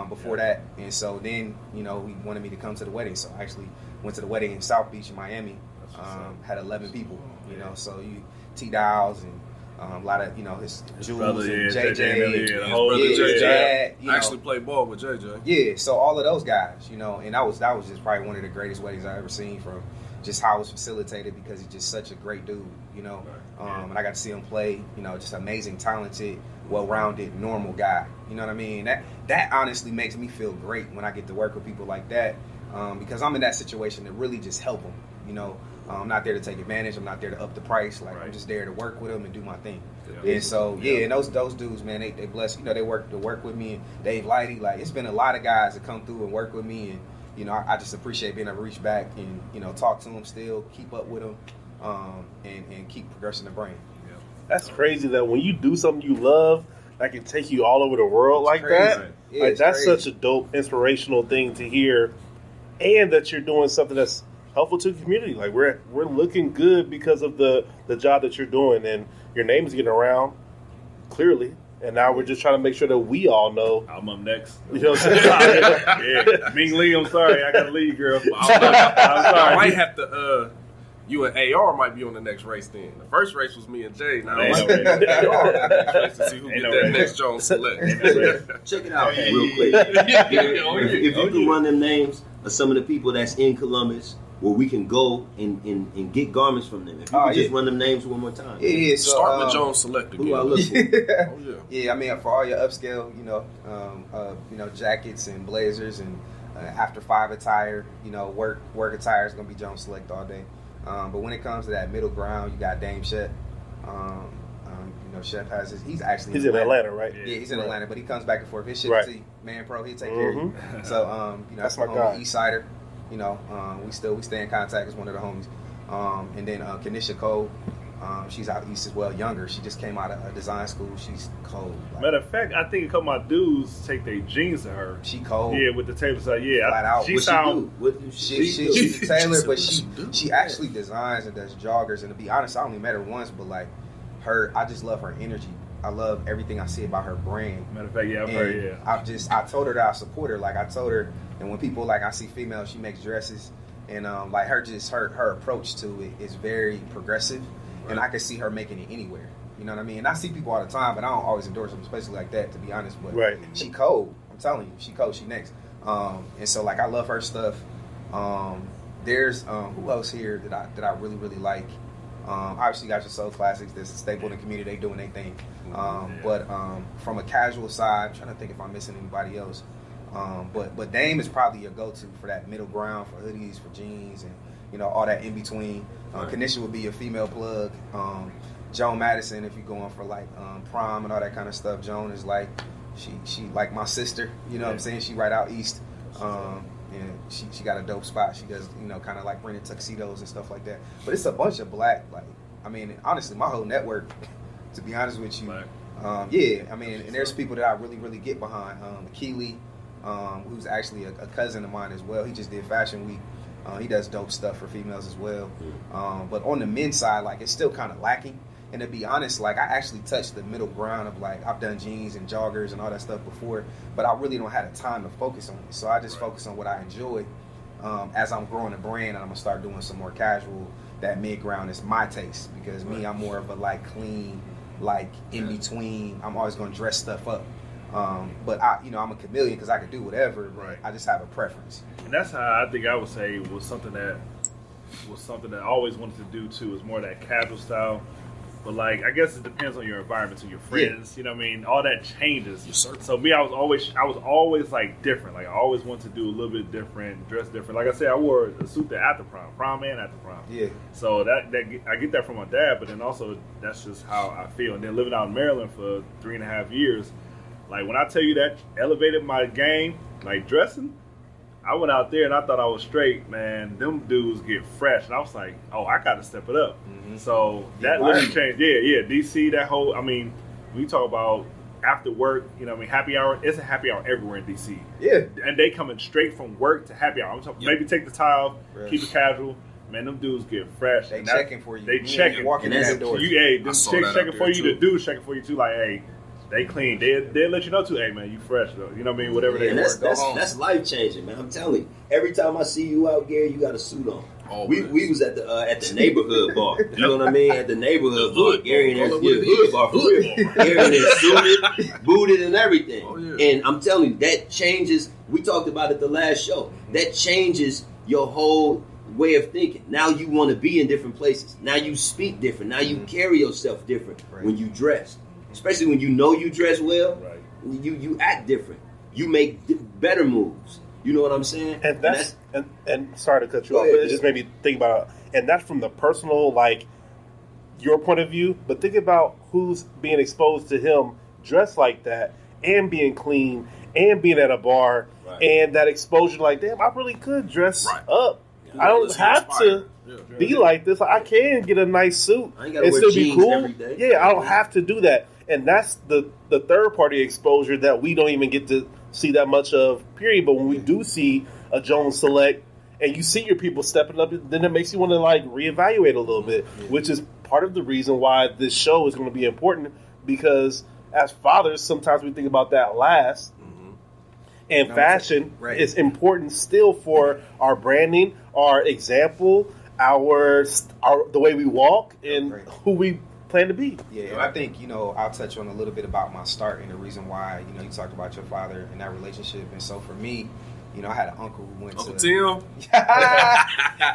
Speaker 5: before that, and so then, you know, he wanted me to come to the wedding. So I actually went to the wedding in South Beach in Miami. Had 11 people, you know, so you T-Dials and a lot of, you know, his Jules
Speaker 3: brother,
Speaker 5: and
Speaker 3: JJ,
Speaker 5: JJ,
Speaker 4: JJ.
Speaker 5: Dad, you know.
Speaker 4: I actually played ball with JJ.
Speaker 5: Yeah, so all of those guys, you know, and that was just probably one of the greatest weddings I ever seen, from just how it was facilitated, because he's just such a great dude, you know. And I got to see him play, you know, just amazing, talented, well-rounded, normal guy. You know what I mean? That honestly makes me feel great when I get to work with people like that, because I'm in that situation to really just help them, you know. I'm not there to take advantage. I'm not there to up the price. Like, I'm just there to work with them and do my thing. Yeah. And so, and those dudes, man, they bless. You know, they work with me, and Dave Lighty. Like, it's been a lot of guys that come through and work with me, and you know, I just appreciate being able to reach back and, you know, talk to them still, keep up with them, and keep progressing the brand.
Speaker 1: Yeah. That's crazy that when you do something you love, that can take you all over the world like that.
Speaker 5: Yeah,
Speaker 1: like, that's
Speaker 5: crazy.
Speaker 1: such a dope, inspirational thing to hear, and that you're doing something that's helpful to the community. Like, we're looking good because of the job that you're doing, and your name is getting around, clearly. And now we're just trying to make sure that we all know.
Speaker 3: I'm up next.
Speaker 1: You know what I'm saying?
Speaker 3: Yeah. Ming Lee, I'm sorry. I got to leave, girl. I'm sorry.
Speaker 4: I might have to, you and AR might be on the next race then. The first race was me and Jay. Now I might be on AR on the next race to see who get that next Jones select.
Speaker 2: Check it out real quick. If you can run them names of some of the people that's in Columbus, where we can go and get garments from them. If you can just run them names one more time.
Speaker 5: Yeah, so,
Speaker 4: start with Jones Select again.
Speaker 2: Who I look for.
Speaker 5: Yeah, I mean, for all your upscale, you know, jackets and blazers and after 5 attire, you know, work attire is gonna be Jones Select all day. But when it comes to that middle ground, you got Dame Shep. You know, Shep has he's in
Speaker 1: Atlanta, right?
Speaker 5: Yeah, he's in Atlanta, but he comes back and forth. His shit to Man Pro, he'll take care of you. So, you know,
Speaker 1: that's my guy.
Speaker 5: East Sider. You know, we stay in contact as one of the homies. And then Kanisha Cole, she's out east as well, younger. She just came out of a design school. She's cold. Like,
Speaker 3: matter of fact, I think a couple of my dudes take their jeans to her.
Speaker 5: She cold.
Speaker 3: Yeah, with the tailor side. Yeah,
Speaker 5: flat out.
Speaker 3: She sound.
Speaker 5: She's a tailor, but she actually designs and does joggers. And to be honest, I only met her once, but like I just love her energy. I love everything I see about her brand.
Speaker 3: Matter of fact, yeah, I've heard,
Speaker 5: I told her that I support her. Like, I told her, and when people, like, I see females, she makes dresses, and like her approach to it is very progressive, and I can see her making it anywhere. You know what I mean? And I see people all the time, but I don't always endorse them, especially like that, to be honest. But she cold. I'm telling you, she cold. She next. And so, like, I love her stuff. There's who else here that I really, really like. Obviously, you got your Soul Classics. There's a staple in the community. They doing their thing. But from a casual side, I'm trying to think if I'm missing anybody else. But Dame is probably your go-to for that middle ground, for hoodies, for jeans, and, you know, all that in between. Kanisha would be your female plug. Joan Madison, if you're going for like prom and all that kind of stuff. Joan is like she like my sister. You know what I'm saying? She right out east. And she got a dope spot. She does, you know, kind of like rented tuxedos and stuff like that. But it's a bunch of black, like, I mean, honestly, my whole network, to be honest with you, yeah, I mean, and there's people that I really, really get behind. Keely, who's actually a cousin of mine as well. He just did Fashion Week. He does dope stuff for females as well. But on the men's side, like, it's still kind of lacking. And to be honest, like, I actually touched the middle ground of, like, I've done jeans and joggers and all that stuff before, but I really don't have the time to focus on it. So I just focus on what I enjoy as I'm growing the brand, and I'm going to start doing some more casual. That mid ground is my taste, because me, I'm more of a, like, clean, like, in between. I'm always going to dress stuff up. But I'm a chameleon because I can do whatever. Right. I just have a preference.
Speaker 3: And that's how I think I would say was something that I always wanted to do too. Is more that casual style. But, like, I guess it depends on your environment and your friends. Yeah. You know what I mean? All that changes. Yes, so me, I was always like different. Like, I always wanted to do a little bit different, dress different. Like I said, I wore a suit to after prom and after prom.
Speaker 5: Yeah.
Speaker 3: So that I get that from my dad, but then also that's just how I feel. And then living out in Maryland for 3.5 years, like, when I tell you that elevated my game, like dressing, I went out there and I thought I was straight, man. Them dudes get fresh. And I was like, oh, I got to step it up. Mm-hmm. So that literally changed. Yeah. DC, that whole, I mean, we talk about after work, you know what I mean, happy hour, it's a happy hour everywhere in DC.
Speaker 5: Yeah.
Speaker 3: And they coming straight from work to happy hour. I'm talking, maybe take the tie off, keep it casual. Man, them dudes get fresh.
Speaker 5: They checking for you.
Speaker 3: They checking.
Speaker 5: Walking in that door.
Speaker 3: Them chicks checking for you. The dudes checking for you too. Like, hey, they clean. They'll let you know too. Hey, man, you fresh though. You know what I mean? Whatever they
Speaker 2: work. That's life changing, man. I'm telling you. Every time I see you out, Gary, you got a suit on. We was at the neighborhood bar. You know what I mean? At the neighborhood bar. Gary and hood bar for real. Gary and suited, booted, and everything. Oh, yeah. And I'm telling you, that changes. We talked about it the last show. That changes your whole way of thinking. Now you want to be in different places. Now you speak different. Now you carry yourself different when you dress. Especially when you know you dress well, you act different. You make better moves. You know what I'm saying?
Speaker 1: And that's sorry to cut you off, but it just made me think about it. And that's from the personal, like, your point of view. But think about who's being exposed to him dressed like that and being clean and being at a bar and that exposure, like, damn, I really could dress up. Yeah, I don't have to be like this. I can get a nice suit and still be cool. Yeah, I don't have to do that. And that's the third party exposure that we don't even get to see that much of, period. But when we do see a Jones Select and you see your people stepping up, then it makes you want to like reevaluate a little bit, which is part of the reason why this show is going to be important, because as fathers, sometimes we think about that last. And fashion is important still for our branding, our example, our the way we walk, and who we plan to be.
Speaker 5: Yeah, and I think, I'll touch on a little bit about my start and the reason why, you talked about your father and that relationship. And so for me, I had an uncle who went
Speaker 4: Uncle
Speaker 5: to...
Speaker 4: Tim.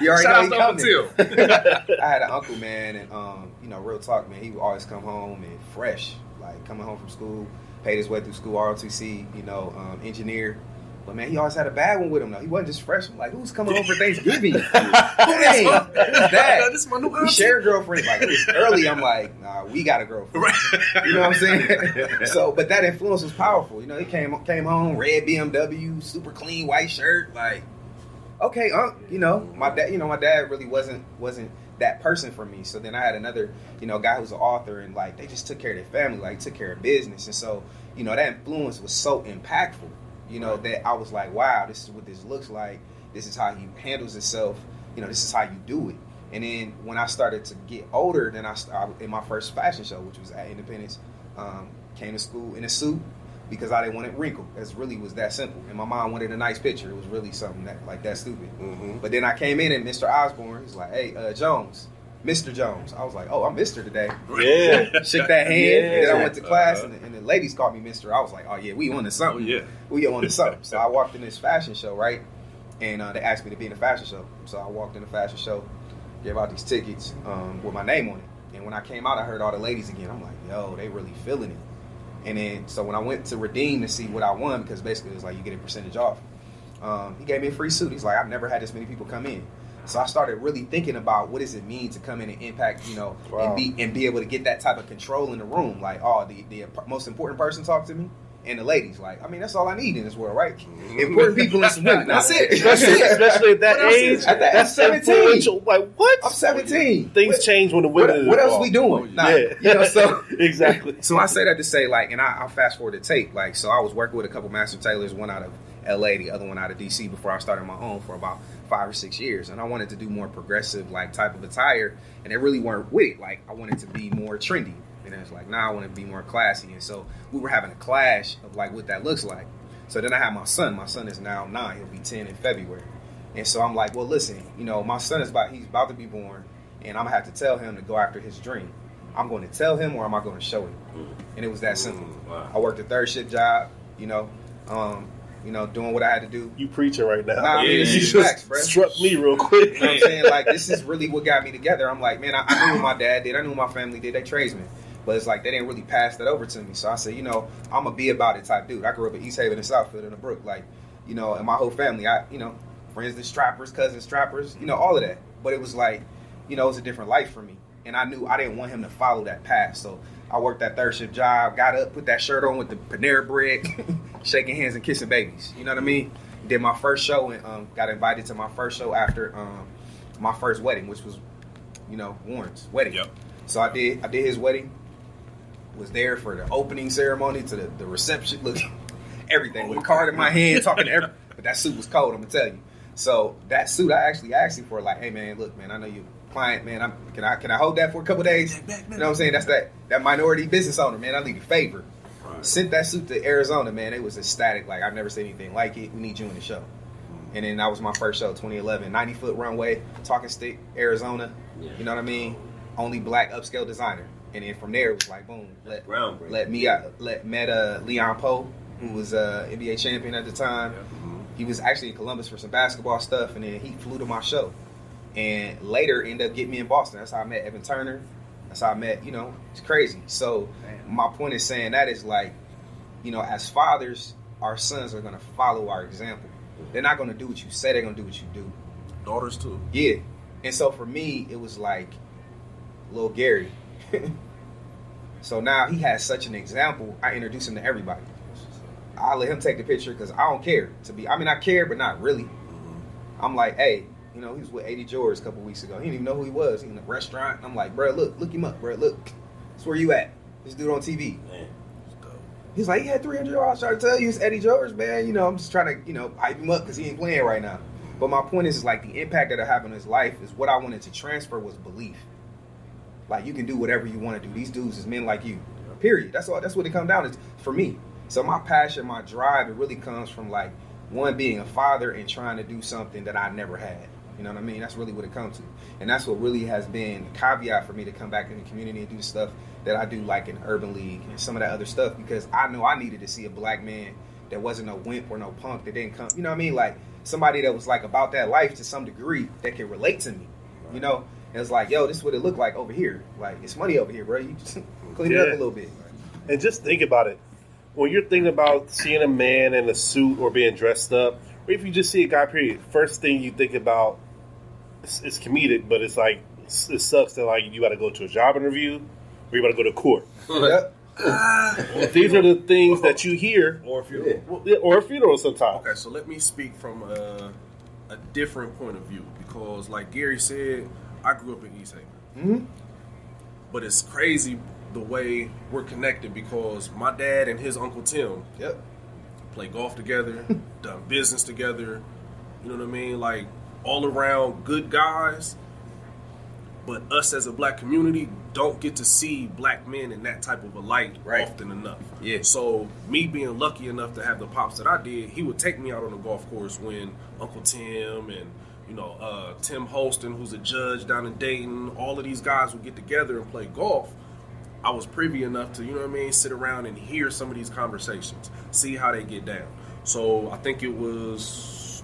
Speaker 5: You already know he coming.
Speaker 4: Uncle Tim.
Speaker 5: I had an uncle, man, and, real talk, man, he would always come home and fresh, like coming home from school, paid his way through school, ROTC, engineer. But, man, he always had a bad one with him, though. He wasn't just fresh. I'm like, who's coming home for Thanksgiving? Who's that?
Speaker 4: This is my new
Speaker 5: we share a girlfriend. Like, it was early. I'm like, nah, we got a girlfriend. You know what I'm saying? So, but that influence was powerful. He came home, red BMW, super clean, white shirt. Like, okay, my dad really wasn't that person for me. So then I had another, guy who's an author, and, like, they just took care of their family, like, took care of business. And so, that influence was so impactful. That I was like, wow, this is what this looks like. This is how he handles himself. This is how you do it. And then when I started to get older, then I in my first fashion show, which was at Independence, came to school in a suit because I didn't want it wrinkled. It really was that simple. And my mom wanted a nice picture. It was really something that stupid. Mm-hmm. But then I came in and Mr. Osborne was like, hey, Jones. Mr. Jones. I was like, oh, I'm Mr. today.
Speaker 1: Yeah.
Speaker 5: Shook that hand. Yeah. And then I went to class and the ladies called me Mr. I was like, oh, yeah, we on to something.
Speaker 4: Oh, yeah.
Speaker 5: We on to something. So I walked in this fashion show, right? And they asked me to be in a fashion show. So I walked in the fashion show, gave out these tickets with my name on it. And when I came out, I heard all the ladies again. I'm like, yo, they really feeling it. And then, so when I went to redeem to see what I won, because basically it was like you get a percentage off, he gave me a free suit. He's like, I've never had this many people come in. So I started really thinking about what does it mean to come in and impact, wow. and be able to get that type of control in the room. Like, the most important person talk to me, and the ladies. Like, I mean, that's all I need in this world, right? Mm-hmm. Important people and some women. That's it.
Speaker 1: Especially at that age.
Speaker 5: That's 17.
Speaker 1: Like, what?
Speaker 5: I'm 17.
Speaker 1: Things change when the women.
Speaker 5: What else we doing? So
Speaker 1: exactly.
Speaker 5: So I say that to say, like, and I'll fast forward the tape. Like, so I was working with a couple master tailors, one out of LA, the other one out of DC, before I started my own for about 5 or 6 years. And I wanted to do more progressive, like, type of attire, and they really weren't with it. Like, I wanted to be more trendy, and it's like, I want to be more classy. And so we were having a clash of, like, what that looks like. So then I had my son is now 9, he'll be 10 in February. And so I'm like, well, listen, my son he's about to be born, and I'm gonna have to tell him to go after his dream. I'm going to tell him, or am I going to show him? And it was that simple. Wow. I worked a 3rd shift job, doing what I had to do.
Speaker 1: You preaching right now.
Speaker 5: Nah, you just
Speaker 1: struck me real quick.
Speaker 5: You know what I'm saying? Like, this is really what got me together. I'm like, man, I knew what my dad did. I knew what my family did. They tradesmen. But it's like, they didn't really pass that over to me. So I said, I'm a be about it type dude. I grew up in East Haven and Southfield in the Brook. Like, and my whole family, friends that strappers, cousins strappers, all of that. But it was like, it was a different life for me. And I knew I didn't want him to follow that path. So I worked that 3rd shift job, got up, put that shirt on with the Panera bread, shaking hands and kissing babies. You know what I mean? Did my first show and got invited to my first show after my first wedding, which was, Warren's wedding. Yep. So I did his wedding. was there for the opening ceremony to the reception. Look, everything with a card in my hand, talking to everyone. But that suit was cold, I'm gonna tell you. So that suit, I actually asked him for, like, hey man, look man, I know you client, man. Can I hold that for a couple days? You know what I'm saying? That's that minority business owner, man. I need a favor. Right. Sent that suit to Arizona, man. It was ecstatic. Like, I've never seen anything like it. We need you in the show. And then that was my first show, 2011, 90-foot runway, Talking Stick, Arizona. Yeah. You know what I mean? Only black upscale designer. And then from there, it was like, boom. Met Leon Poe, who was NBA champion at the time. Yeah. Mm-hmm. He was actually in Columbus for some basketball stuff, and then he flew to my show. And later ended up getting me in Boston. That's how I met Evan Turner. That's how I met, it's crazy. So my point is saying that is like, as fathers, our sons are going to follow our example. They're not going to do what you say. They're going to do what you do.
Speaker 4: Daughters too.
Speaker 5: Yeah. And so for me, it was like little Gary. So now he has such an example. I introduce him to everybody. I let him take the picture because I don't care. I care, but not really. Mm-hmm. I'm like, hey, he was with Eddie George a couple weeks ago. He didn't even know who he was. He in the restaurant. I'm like, bro, look him up, bro. Look, that's where you at. This dude on TV. Man. He's like, he had 300 yards. I was trying to tell you, it's Eddie George, man. I'm just trying to, hype him up because he ain't playing right now. But my point is like the impact that it had on his life is what I wanted to transfer was belief. Like, you can do whatever you want to do. These dudes is men like you. Period. That's what it comes down to for me. So my passion, my drive, it really comes from like one, being a father and trying to do something that I never had. You know what I mean? That's really what it comes to. And that's what really has been a caveat for me to come back in the community and do the stuff that I do, like in Urban League and some of that other stuff, because I know I needed to see a black man that wasn't no wimp or no punk that didn't come. You know what I mean? Like somebody that was like about that life to some degree that can relate to me. Right. And it's like, yo, this is what it looked like over here. Like, it's money over here, bro. You just clean it up a little bit.
Speaker 1: And just think about it. When you're thinking about seeing a man in a suit or being dressed up, or if you just see a guy, period, first thing you think about, it's comedic, but it's like, it sucks that like you got to go to a job interview or you got to go to court. Yep. These are the things that you hear.
Speaker 4: Or a funeral.
Speaker 1: Or a funeral sometimes.
Speaker 4: Okay, so let me speak from a different point of view, because like Gary said, I grew up in East Haven. Mm-hmm. But it's crazy the way we're connected, because my dad and his Uncle Tim play golf together, done business together, you know what I mean? Like, all around good guys. But us as a black community don't get to see black men in that type of a light often enough. Yeah. So me being lucky enough to have the pops that I did, he would take me out on the golf course when Uncle Tim and Tim Holston, who's a judge down in Dayton, all of these guys would get together and play golf. I was privy enough to, sit around and hear some of these conversations, see how they get down. So I think it was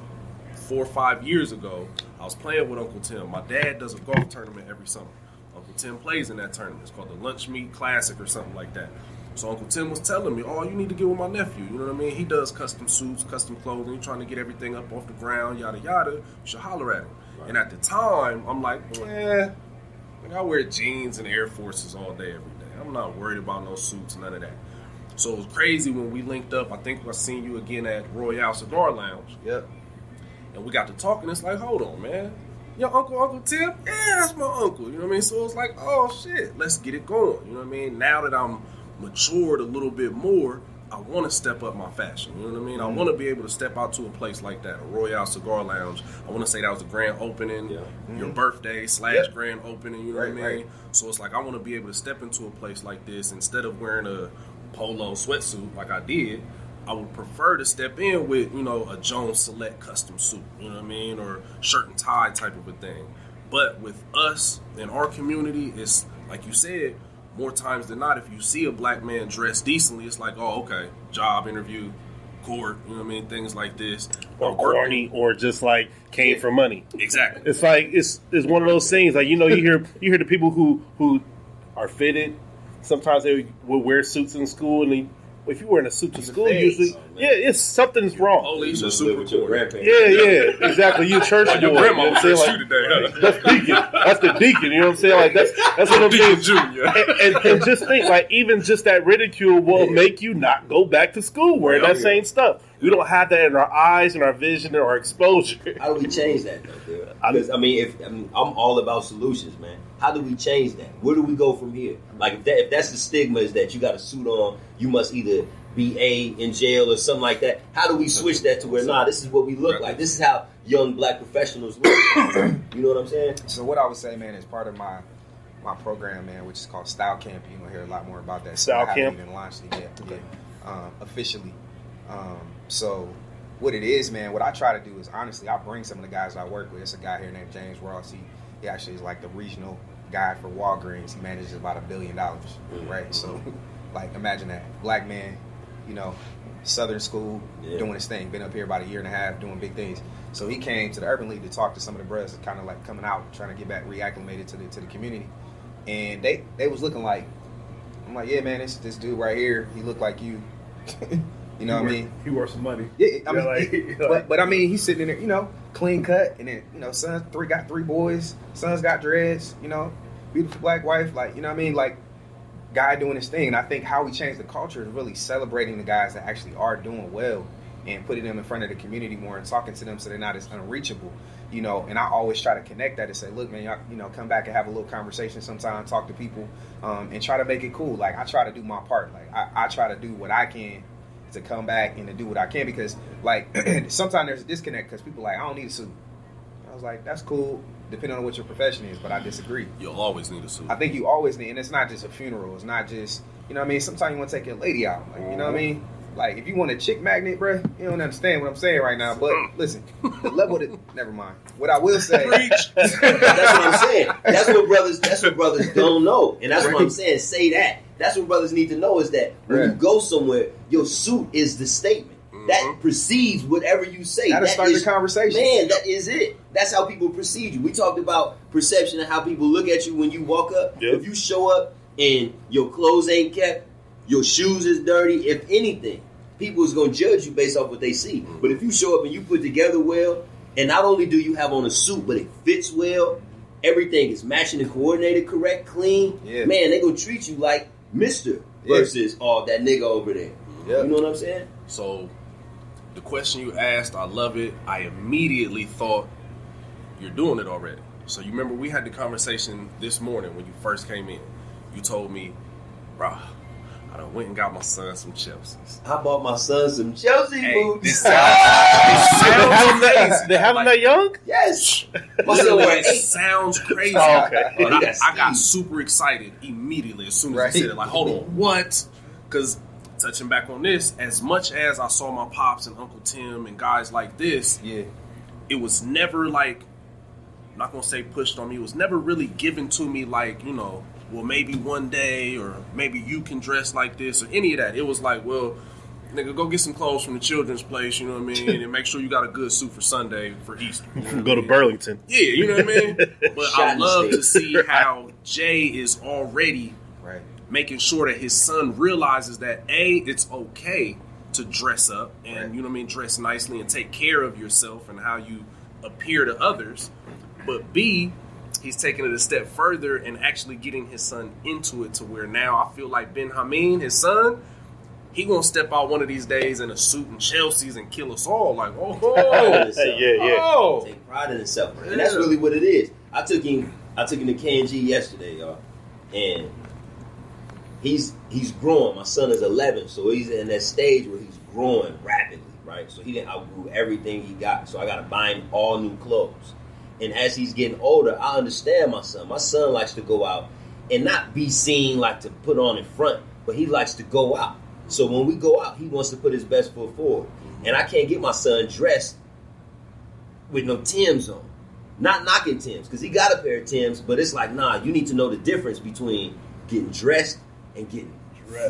Speaker 4: 4 or 5 years ago, I was playing with Uncle Tim. My dad does a golf tournament every summer. Uncle Tim plays in that tournament. It's called the Lunch Meat Classic or something like that. So Uncle Tim was telling me, you need to get with my nephew. You know what I mean? He does custom suits, custom clothing. He's trying to get everything up off the ground, yada, yada. You should holler at him. Right. And at the time, I'm like, I wear jeans and Air Forces all day, every day. I'm not worried about no suits, none of that. So it was crazy when we linked up. I think I seen you again at Royale Cigar Lounge.
Speaker 5: Yep.
Speaker 4: And we got to talking. It's like, hold on, man. Your Uncle Tim? Yeah, that's my uncle. You know what I mean? So it's like, oh, shit, let's get it going. You know what I mean? Now that I'm matured a little bit more, I want to step up my fashion. You know what I mean? Mm-hmm. I want to be able to step out to a place like that, a Royale Cigar Lounge. I want to say that was the grand opening, your birthday / grand opening, you know what I mean? Right. So it's like, I want to be able to step into a place like this instead of wearing a polo sweatsuit like I did. I would prefer to step in with, a Jones Select custom suit, you know what I mean? Or shirt and tie type of a thing. But with us in our community, it's like you said, more times than not, if you see a black man dressed decently, it's like, oh, okay, job interview, court, you know what I mean? Things like this.
Speaker 1: Or corny, or just like came for money.
Speaker 4: Exactly.
Speaker 1: It's like, it's one of those things, like, you hear the people who are fitted. Sometimes they will wear suits in school, and if you're wearing a suit to school, usually, it's something's wrong.
Speaker 4: Police are super cool.
Speaker 1: Yeah, exactly. You church boy.
Speaker 4: Your grandma was
Speaker 1: like,
Speaker 4: today, huh?
Speaker 1: That's deacon. That's the deacon. You know what I'm saying? Like that's what I'm saying.
Speaker 4: Junior.
Speaker 1: And just think, like, even just that ridicule will make you not go back to school wearing that same stuff. We don't have that in our eyes and our vision or our exposure.
Speaker 2: How do we change that, though, dude? Because I'm all about solutions, man. How do we change that? Where do we go from here? Like if that's the stigma is that you got a suit on, you must either be in jail or something like that. How do we switch that to where this is what we look like? This is how young black professionals look. You know what I'm saying?
Speaker 5: So what I would say, man, is part of my program, man, which is called Style Camp. You're gonna hear a lot more about that.
Speaker 1: Style Camp.
Speaker 5: I haven't even launched it yet, officially. So what it is, man, what I try to do is honestly, I bring some of the guys I work with. It's a guy here named James Ross. He actually is like the regional guy for Walgreens. He manages about $1 billion, right? So, like, imagine that black man, Southern school, doing his thing. Been up here about 1.5 years, doing big things. So he came to the Urban League to talk to some of the brothers, kind of like coming out, trying to get back reacclimated to the community. And they was looking like, I'm like, yeah, man, this dude right here, he looked like you. You know what I mean?
Speaker 3: He worth some money.
Speaker 5: Yeah, I mean, but I mean, he's sitting in there, clean cut, and then son got 3 boys, son's got dreads, beautiful black wife, like you know what I mean, like guy doing his thing. And I think how we change the culture is really celebrating the guys that actually are doing well and putting them in front of the community more and talking to them so they're not as unreachable, And I always try to connect that and say, look, man, y'all, come back and have a little conversation sometime, talk to people, and try to make it cool. Like I try to do my part. Like I try to do what I can to come back and to do what I can, because like sometimes there's a disconnect because people are like, I don't need a suit. I was like, that's cool depending on what your profession is, but I disagree.
Speaker 4: You'll always need a suit.
Speaker 5: I think you always need, and it's not just a funeral. It's not just, sometimes you want to take your lady out. Like, you know what I mean? Like, if you want a chick magnet, bro, you don't understand what I'm saying right now. But listen, the level that, never mind. What I will say,
Speaker 2: that's what I'm saying. That's what brothers don't know, and that's what I'm saying. Say that. That's what brothers need to know is that when you go somewhere, your suit is the statement. That precedes whatever you say.
Speaker 5: That'll start the conversation.
Speaker 2: Man, that is it. That's how people perceive you. We talked about perception and how people look at you when you walk up. Yep. If you show up and your clothes ain't kept, your shoes is dirty, if anything, people is going to judge you based off what they see. But if you show up and you put together well, and not only do you have on a suit, but it fits well, everything is matching and coordinated correct, clean, man, they're going to treat you like Mr. versus that nigga over there. Yep. You know what I'm saying?
Speaker 4: So the question you asked, I love it. I immediately thought you're doing it already. So you remember we had the conversation this morning when you first came in. You told me, bro, I done went and got my son some Chelsea's.
Speaker 2: I bought my son some Chelsea boots.
Speaker 4: This sounds amazing.
Speaker 1: They have them that young?
Speaker 2: Yes.
Speaker 4: It sounds crazy.
Speaker 1: Oh, okay.
Speaker 4: But I got super excited immediately as soon as you said it. Like, hold on, what? Because touching back on this, as much as I saw my pops and Uncle Tim and guys like this, it was never like, I'm not going to say pushed on me, it was never really given to me like, well, maybe one day or maybe you can dress like this or any of that. It was like, well, nigga, go get some clothes from the children's place, you know what I mean? And make sure you got a good suit for Sunday for Easter.
Speaker 1: Go to Burlington.
Speaker 4: Yeah, you know what I mean? But I love to see how Jay is already making sure that his son realizes that it's okay to dress up and you know what I mean, dress nicely and take care of yourself and how you appear to others. But B, he's taking it a step further and actually getting his son into it to where now I feel like Ben Hameen, his son, he gonna step out one of these days in a suit and Chelsea's and kill us all. Like,
Speaker 2: take pride in himself, and that's really what it is. I took him to K&G yesterday, y'all, and he's growing. My son is 11, so he's in that stage where he's growing rapidly, right? So he didn't outgrew everything he got, so I got to buy him all new clothes. And as he's getting older, I understand my son. My son likes to go out and not be seen like to put on in front, but he likes to go out. So when we go out, he wants to put his best foot forward. And I can't get my son dressed with no Timbs on. Not knocking Timbs, because he got a pair of Timbs, but it's like, nah, you need to know the difference between getting dressed and getting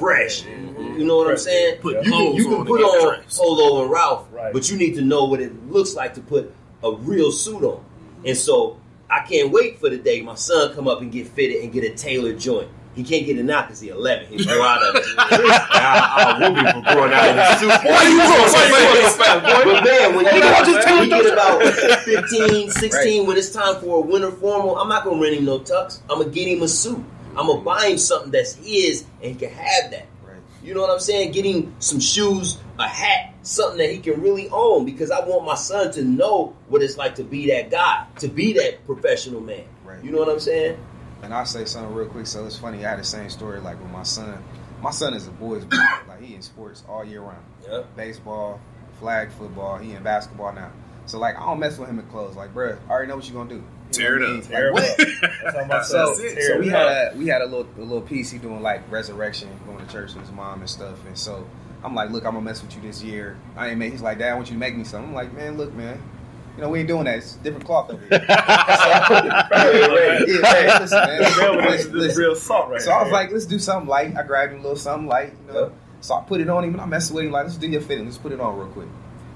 Speaker 2: fresh. You know what I'm saying? You can put on Polo and Ralph, but you need to know what it looks like to put a real suit on. And so I can't wait for the day my son come up and get fitted and get a tailored joint. He can't get it now because he's 11. He grew out of it. I will be for growing out of his suit. But man, when you get about 15, 16, when it's time for a winter formal, I'm not going to rent him no tux. I'm going to get him a suit. I'm going to buy him something that's his and he can have that. You know what I'm saying? Get him some shoes, a hat, something that he can really own, because I want my son to know what it's like to be that guy, to be that professional man.
Speaker 5: Right.
Speaker 2: You know what I'm saying?
Speaker 5: And I'll say something real quick. So it's funny. I had the same story like with my son. My son is a boy's boy. Like, he in sports all year round.
Speaker 2: Yep.
Speaker 5: Baseball, flag football. He in basketball now. So, like, I don't mess with him in clothes. Like, bruh, I already know what you're going to do.
Speaker 4: Tear it up.
Speaker 5: Like, what?
Speaker 3: That's how my
Speaker 5: So
Speaker 3: son
Speaker 5: we had a little piece. He doing like resurrection, going to church with his mom and stuff. And so I'm like, look, I'm gonna mess with you this year. I ain't make. He's like, Dad, I want you to make me something. I'm like, man, look, man, you know we ain't doing that. It's different cloth over here.
Speaker 3: This real salt right
Speaker 5: So I was like, let's do something light. I grabbed him a little something light, you know. So I put it on him and I messed with him like, let's do your fitting. Let's put it on real quick.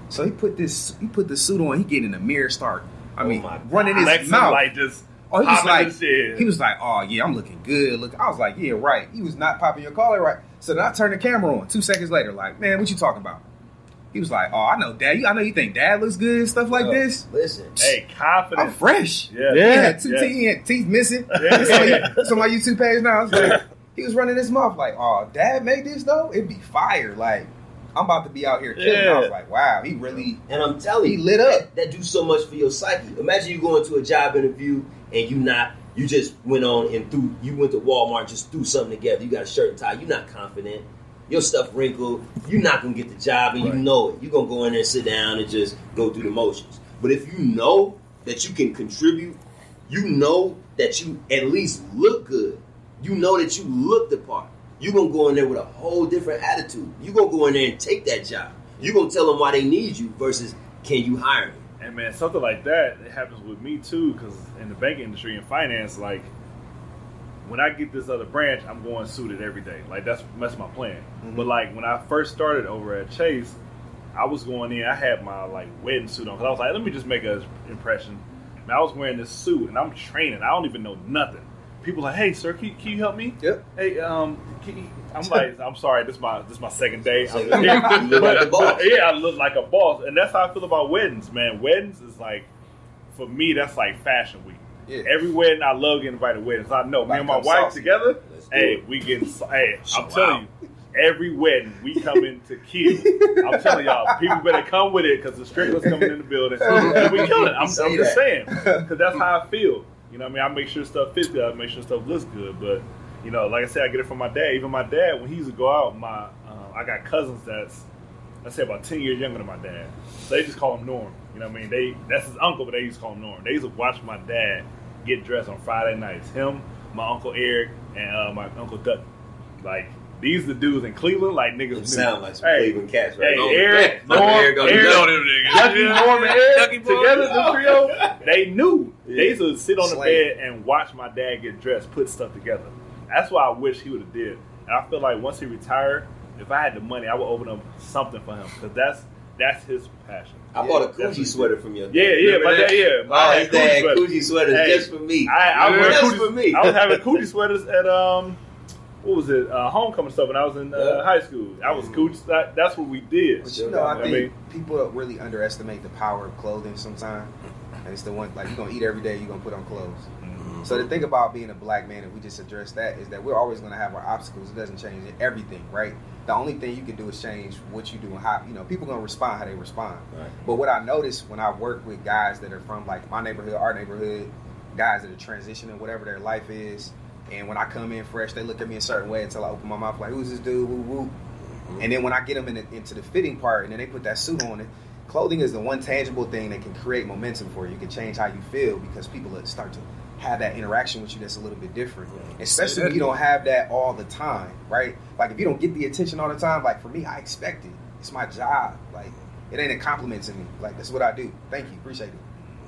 Speaker 5: So he put the suit on. He get in the mirror, start. I mean, running his mouth.
Speaker 3: Like just
Speaker 5: he was like, oh yeah, I'm looking good. Look, I was like, yeah, right. He was not popping your collar right. So then I turned the camera on. 2 seconds later, like, man, what you talking about? He was like, oh, I know, Dad. I know you think Dad looks good and stuff like this.
Speaker 2: Listen,
Speaker 3: hey, confident.
Speaker 5: I'm fresh.
Speaker 3: Yeah,
Speaker 5: he had teeth missing. It's on my YouTube page now. I was like, he was running his mouth like, oh, Dad made this though. It'd be fire. Like, I'm about to be out here killing. I was like, wow, he really.
Speaker 2: And I'm telling you,
Speaker 5: he lit up.
Speaker 2: That do so much for your psyche. Imagine you going to a job interview and you just went on and you went to Walmart, just threw something together. You got a shirt and tie. You're not confident. Your stuff wrinkled. You're not going to get the job, and you know it. You're going to go in there and sit down and just go through the motions. But if you know that you can contribute, you know that you at least look good. You know that you look the part. You're going to go in there with a whole different attitude. You're going to go in there and take that job. You're going to tell them why they need you versus can you hire me?
Speaker 3: And man, something like that, it happens with me too, because in the banking industry and finance, like, when I get this other branch, I'm going suited every day. Like, that's my plan. Mm-hmm. But, like, when I first started over at Chase, I was going in, I had my, like, wedding suit on. Because I was like, let me just make an impression. And I was wearing this suit, and I'm training. I don't even know nothing. People like, hey, sir, can you help me?
Speaker 5: Yep.
Speaker 3: Hey, I'm like, I'm sorry, this is my second day.
Speaker 2: You look like a boss.
Speaker 3: Yeah, I look like a boss. And that's how I feel about weddings, man. Weddings is like, for me, that's like fashion week. Yeah. Every wedding, I love getting invited to weddings. I know, me and my wife together, we getting, I'm telling you, every wedding, we come in to kill. I'm telling y'all, people better come with it because the stricters coming in the building. And we killing it. I'm just saying, because that's how I feel. You know what I mean? I make sure stuff fits good. I make sure stuff looks good. But, you know, like I said, I get it from my dad. Even my dad, when he used to go out, I got cousins that's, let's say, about 10 years younger than my dad. So they just call him Norm. You know what I mean? That's his uncle, but they used to call him Norm. They used to watch my dad get dressed on Friday nights. Him, my Uncle Eric, and my Uncle Dutton. Like, these the dudes in Cleveland, like niggas.
Speaker 2: Them sound like some Cleveland cats, right?
Speaker 3: Hey, Eric, Norm, Ducky, Norm, and Eric, together, the trio, they knew. Yeah. They used to sit on the bed and watch my dad get dressed, put stuff together. That's what I wish he would have did. And I feel like once he retired, if I had the money, I would open up something for him because that's his passion.
Speaker 2: I bought a Coogee sweater from your
Speaker 3: dad. My dad,
Speaker 2: my dad Coogee sweaters just for me.
Speaker 3: For me. I was having Coogee sweaters at what was it? Homecoming stuff when I was in high school. I was Coogee. That's what we did.
Speaker 5: But you know, I think people really underestimate the power of clothing sometimes. And it's the one, like, you're going to eat every day, you're going to put on clothes. Mm-hmm. So the thing about being a black man, if we just address that, is that we're always going to have our obstacles. It doesn't change everything, right? The only thing you can do is change what you do and how, you know, people going to respond how they respond. Right. But what I notice when I work with guys that are from, like, my neighborhood, our neighborhood, guys that are transitioning, whatever their life is, and when I come in fresh, they look at me a certain way until I open my mouth, like, who's this dude? Woo, woo. Mm-hmm. And then when I get them into the fitting part, and then they put that suit on it, clothing is the one tangible thing that can create momentum for you. It can change how you feel because people start to have that interaction with you that's a little bit different. Especially when you don't have that all the time, right? Like, if you don't get the attention all the time, like, for me, I expect it. It's my job. Like, it ain't a compliment to me. Like, that's what I do. Thank you. Appreciate it.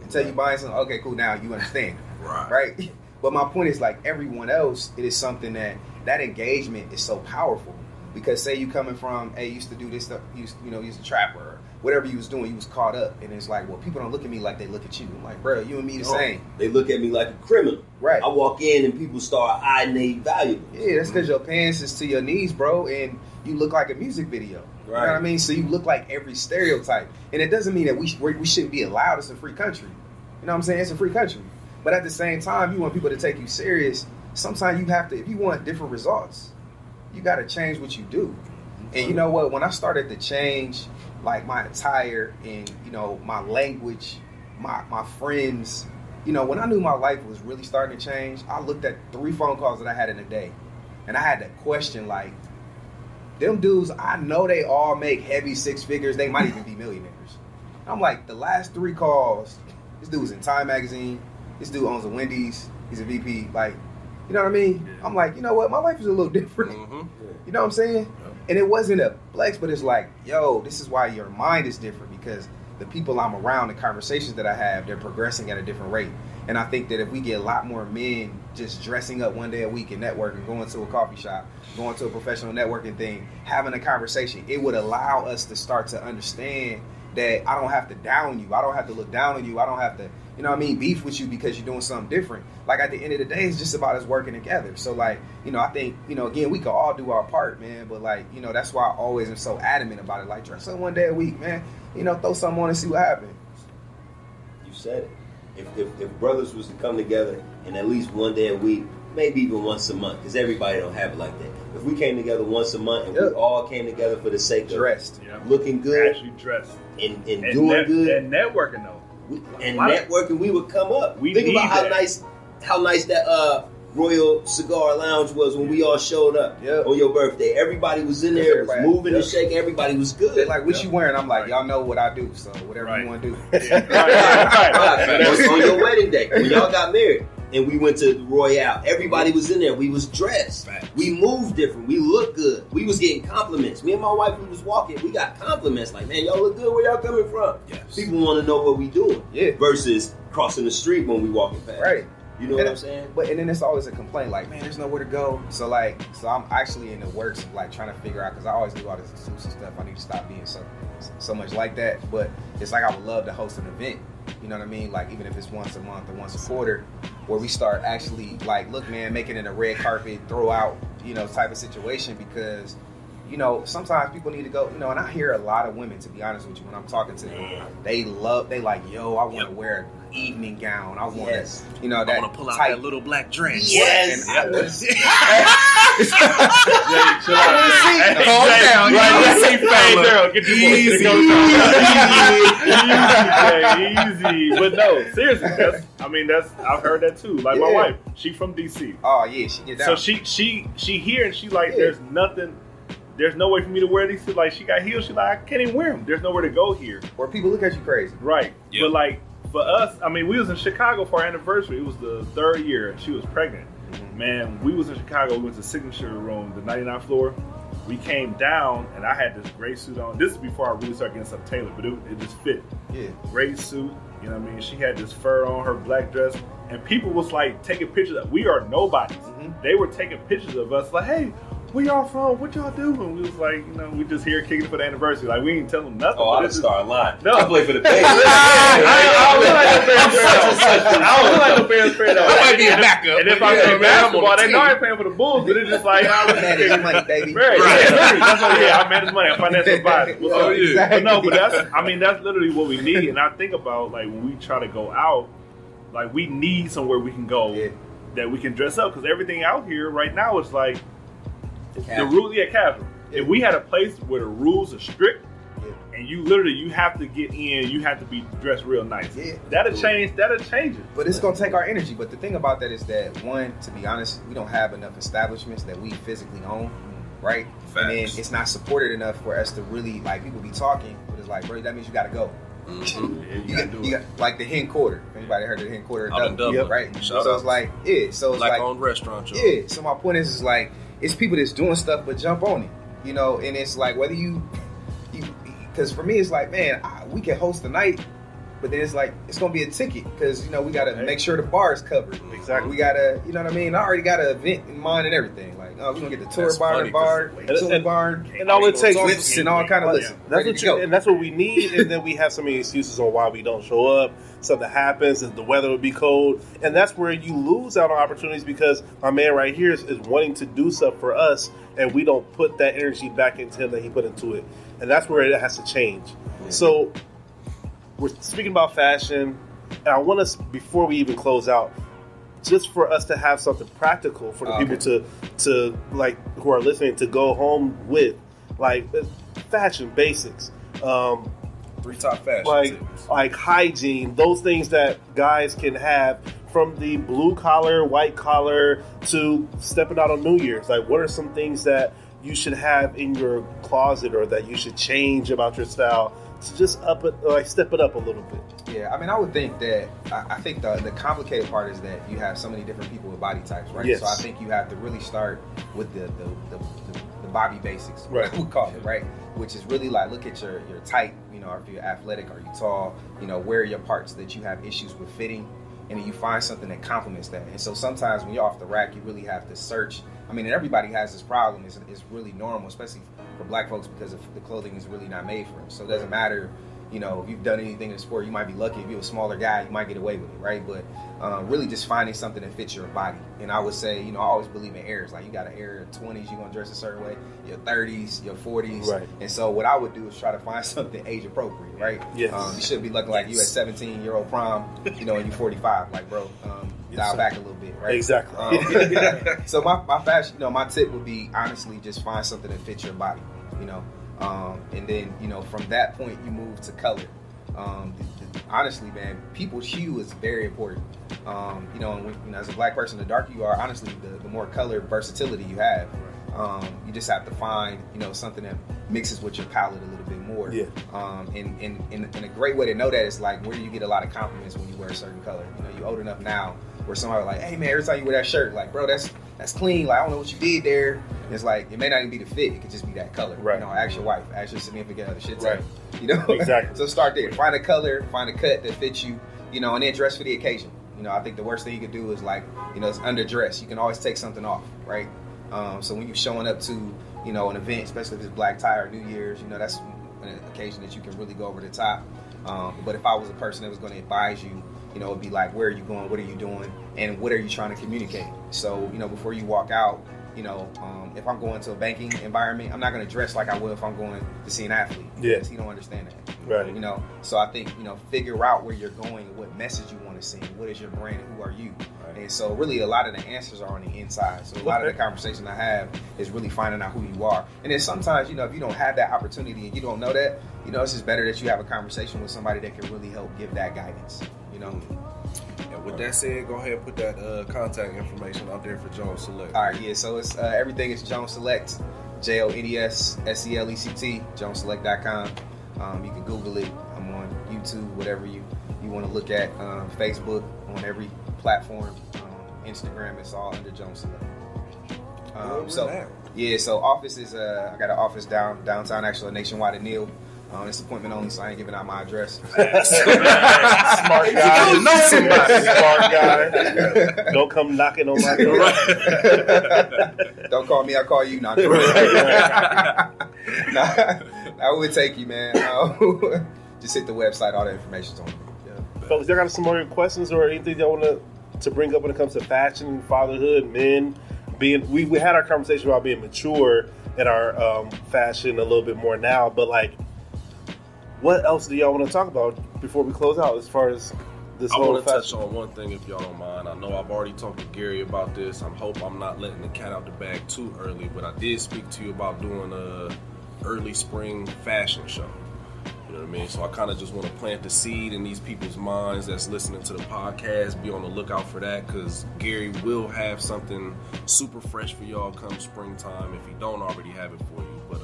Speaker 5: Until you buying something, okay, cool, now you understand. Right? But my point is, like everyone else, it is something that engagement is so powerful. Because say you coming from, hey, used to do this stuff, used to trap or whatever you was doing, you was caught up. And it's like, well, people don't look at me like they look at you. I'm like, bro, you and me the same.
Speaker 2: They look at me like a criminal. Right. I walk in and people start eyeing they valuables.
Speaker 5: Yeah, that's because your pants is to your knees, bro, and you look like a music video. Right. You know what I mean? So you look like every stereotype. And it doesn't mean that we shouldn't be allowed. It's a free country. You know what I'm saying? It's a free country. But at the same time, you want people to take you serious. Sometimes you have to, if you want different results, you got to change what you do. And you know what? When I started to change like my attire and, you know, my language, my friends. You know, when I knew my life was really starting to change, I looked at 3 phone calls that I had in a day. And I had to question, like, them dudes, I know they all make heavy 6 figures. They might even be millionaires. I'm like, the last 3 calls, this dude was in Time Magazine. This dude owns a Wendy's. He's a VP. Like, you know what I mean? Yeah. I'm like, you know what? My life is a little different. Mm-hmm. You know what I'm saying? Yeah. And it wasn't a flex, but it's like, yo, this is why your mind is different, because the people I'm around, the conversations that I have, they're progressing at a different rate. And I think that if we get a lot more men just dressing up one day a week and networking, going to a coffee shop, going to a professional networking thing, having a conversation, it would allow us to start to understand that I don't have to down you. I don't have to look down on you. I don't have to, you know what I mean, beef with you because you're doing something different. Like, at the end of the day, it's just about us working together. So, like, you know, I think, you know, again, we can all do our part, man. But, like, you know, that's why I always am so adamant about it. Like, dress up one day a week, man. You know, throw something on and see what happens.
Speaker 2: You said it. If brothers was to come together and at least one day a week, maybe even once a month, because everybody don't have it like that. If we came together once a month and we all came together for the sake of
Speaker 5: dressed,
Speaker 2: looking good,
Speaker 3: actually dressed,
Speaker 2: and doing good,
Speaker 3: and networking though,
Speaker 2: networking, we would come up. Think about how nice that Royal Cigar Lounge was when we all showed up on your birthday. Everybody was in there, was moving and shaking. Everybody was good.
Speaker 5: They're like, what you wearing? I'm like, y'all know what I do, so whatever you want to do.
Speaker 2: On your wedding day, when y'all got married, and we went to Royale, everybody was in there. We was dressed. We moved different. We looked good. We was getting compliments. Me and my wife, we was walking. We got compliments like, man, y'all look good. Where y'all coming from? Yes. People want to know what we doing. Yeah. Versus crossing the street when we walking past.
Speaker 5: Right.
Speaker 2: You know what I'm saying?
Speaker 5: And then it's always a complaint, like, man, there's nowhere to go. So I'm actually in the works of, like, trying to figure out, because I always do all this exclusive stuff. I need to stop being so much like that. But it's like, I would love to host an event. You know what I mean? Like, even if it's once a month or once a quarter, where we start actually, like, look, man, making it a red carpet, throw out, you know, type of situation, because, you know, sometimes people need to go, you know, and I hear a lot of women, to be honest with you, when I'm talking to them, they like, yo, I want to wear an evening gown. I want to, you know, that
Speaker 4: I want to pull out that little black dress.
Speaker 5: Yes. And I want to see.
Speaker 3: Calm down. Easy. But no, seriously, I've heard that too. Like, my wife, she from DC.
Speaker 5: Oh yeah, she get down.
Speaker 3: So she here, and she like, there's no way for me to wear these. Like, she got heels. She like, I can't even wear them. There's nowhere to go here.
Speaker 5: Or people look at you crazy.
Speaker 3: Right. Yep. But like, for us, I mean, we was in Chicago for our anniversary. It was the 3rd year, and she was pregnant. Mm-hmm. Man, we was in Chicago. We went to Signature Room, the 99th floor. We came down, and I had this gray suit on. This is before I really started getting stuff tailored, but it just fit. Yeah. Gray suit, you know what I mean? She had this fur on, her black dress, and people was like taking pictures of, we are nobodies. Mm-hmm. They were taking pictures of us like, hey, where y'all from? What y'all do? And we was like, you know, we just here kicking for the anniversary. Like, we ain't tell them nothing.
Speaker 2: Oh, I done started lying.
Speaker 3: No.
Speaker 2: I play for the Bears.
Speaker 3: I don't look like no Bears fan.
Speaker 4: I might be a backup.
Speaker 3: And if I play basketball, they know I ain't playing for the Bulls, but it's just like, I was
Speaker 5: manage money, baby.
Speaker 3: Right. That's what, I manage money. I'm financial advisor. Exactly. But no, but that's literally what we need. And I think about, like, when we try to go out, like, we need somewhere we can go that we can dress up, because everything out here right now is like, the rules, casual. If we had a place where the rules are strict, and you have to get in, you have to be dressed real nice. Yeah. That'll change it.
Speaker 5: But it's gonna take our energy. But the thing about that is that, one, to be honest, we don't have enough establishments that we physically own, right? Facts. And then it's not supported enough for us to really, like, people be talking, but it's like, bro, that means you gotta go. Mm-hmm. you got like the Hen Quarter. Anybody heard of the Hen Quarter?
Speaker 2: Yep.
Speaker 5: Right? So it's like, so it's like
Speaker 4: owned restaurant.
Speaker 5: Yeah. So my point is like, it's people that's doing stuff, but jump on it, you know. And it's like, whether you because for me, it's like, man, we can host the night, but then it's like, it's gonna be a ticket, because, you know, we gotta make sure the bar is covered.
Speaker 3: Exactly.
Speaker 5: We gotta, you know what I mean. I already got an event in mind and everything. Like, we're gonna get the tour bar,
Speaker 1: and all it takes
Speaker 5: is and all kind of listen.
Speaker 1: That's what we need. And then we have so many excuses on why we don't show up. Something happens, and the weather would be cold, and that's where you lose out on opportunities, because my man right here is wanting to do stuff for us, and we don't put that energy back into him that he put into it, and that's where it has to change. Mm-hmm. So we're speaking about fashion, and I want us, before we even close out, just for us to have something practical for the people to like, who are listening, to go home with, like, fashion basics.
Speaker 4: 3 top fashion tips.
Speaker 1: Like hygiene, those things that guys can have, from the blue collar, white collar to stepping out on New Year's. Like, what are some things that you should have in your closet or that you should change about your style to just step it up a little bit?
Speaker 5: Yeah, I mean, I would think that, I think the complicated part is that you have so many different people with body types, right?
Speaker 1: Yes.
Speaker 5: So I think you have to really start with the body basics,
Speaker 1: right?
Speaker 5: We call it, right? Which is really like, look at your type, you know, if you're athletic, are you tall, you know, where are your parts that you have issues with fitting, and then you find something that complements that. And so sometimes when you're off the rack, you really have to search. I mean, and everybody has this problem. It's really normal, especially for black folks, because the clothing is really not made for them. So it doesn't matter, you know, if you've done anything in the sport, you might be lucky. If you're a smaller guy, you might get away with it, right? But really just finding something that fits your body. And I would say, you know, I always believe in eras. Like, you got an era, 20s, you're going to dress a certain way, your 30s, your 40s.
Speaker 1: Right.
Speaker 5: And so what I would do is try to find something age appropriate, right?
Speaker 1: Yes.
Speaker 5: You shouldn't be looking like you at 17-year-old prom, you know, and you're 45. Like, bro, dial back a little bit, right?
Speaker 1: Exactly.
Speaker 5: So my fashion, you know, my tip would be, honestly, just find something that fits your body, you know. And then, you know, from that point, you move to color. Honestly, man, people's hue is very important. You know, and when, you know, as a black person, the darker you are, honestly, the more color versatility you have. You just have to find, you know, something that mixes with your palette a little bit more.
Speaker 1: Yeah.
Speaker 5: And a great way to know that is, like, where do you get a lot of compliments when you wear a certain color? You know, you're old enough now where somebody like, hey man, every time you wear that shirt, like, bro, that's clean. Like, I don't know what you did there. And it's like, it may not even be the fit. It could just be that color.
Speaker 1: Right.
Speaker 5: You know, ask your wife, ask your significant other, shit.
Speaker 1: Right.
Speaker 5: You know,
Speaker 1: Exactly.
Speaker 5: So start there. Find a color, find a cut that fits you. You know, and then dress for the occasion. You know, I think the worst thing you can do is, like, you know, it's underdress. You can always take something off, right? So when you're showing up to, you know, an event, especially if it's black tie or New Year's, you know, that's an occasion that you can really go over the top. But if I was a person that was going to advise you, you know, it'd be like, where are you going? What are you doing? And what are you trying to communicate? So, you know, before you walk out, you know, if I'm going to a banking environment, I'm not going to dress like I would if I'm going to see an athlete.
Speaker 1: Yeah.
Speaker 5: Because he don't understand that.
Speaker 1: Right.
Speaker 5: You know, so I think, you know, figure out where you're going and what message you want to send. What is your brand and who are you? Right. And so really a lot of the answers are on the inside. So a lot of the conversation I have is really finding out who you are. And then sometimes, you know, if you don't have that opportunity and you don't know that, you know, it's just better that you have a conversation with somebody that can really help give that guidance, you know.
Speaker 4: And with that said, go ahead and put that contact information out there for Jones Select.
Speaker 5: All right, yeah, so it's everything is Jones Select, JONESSELECT, jonesselect.com. You can Google it. I'm on YouTube, whatever you want to look at. Facebook, on every platform. Instagram, it's all under Jones Select. So office is I got an office downtown, actually nationwide at Neal. It's appointment only, so I ain't giving out my address.
Speaker 1: Smart guy.
Speaker 4: Know somebody.
Speaker 1: Smart guy. Don't come knocking on my door.
Speaker 5: Don't call me, I'll call you. Nah, I would take you, man. Just hit the website, all the information's on it. Yeah.
Speaker 1: Fellas, y'all got some more questions or anything y'all want to bring up when it comes to fashion, fatherhood, men? We had our conversation about being mature in our fashion a little bit more now, but like, what else do y'all want to talk about before we close out as far as this whole
Speaker 4: want to touch
Speaker 1: fashion?
Speaker 4: on one thing if y'all don't mind. I know I've already talked to Gary about this. I hope I'm not letting the cat out the bag too early, but I did speak to you about doing a early spring fashion show. You know what I mean? So I kind of just want to plant the seed in these people's minds that's listening to the podcast. Be on the lookout for that, because Gary will have something super fresh for y'all come springtime if he don't already have it for you. But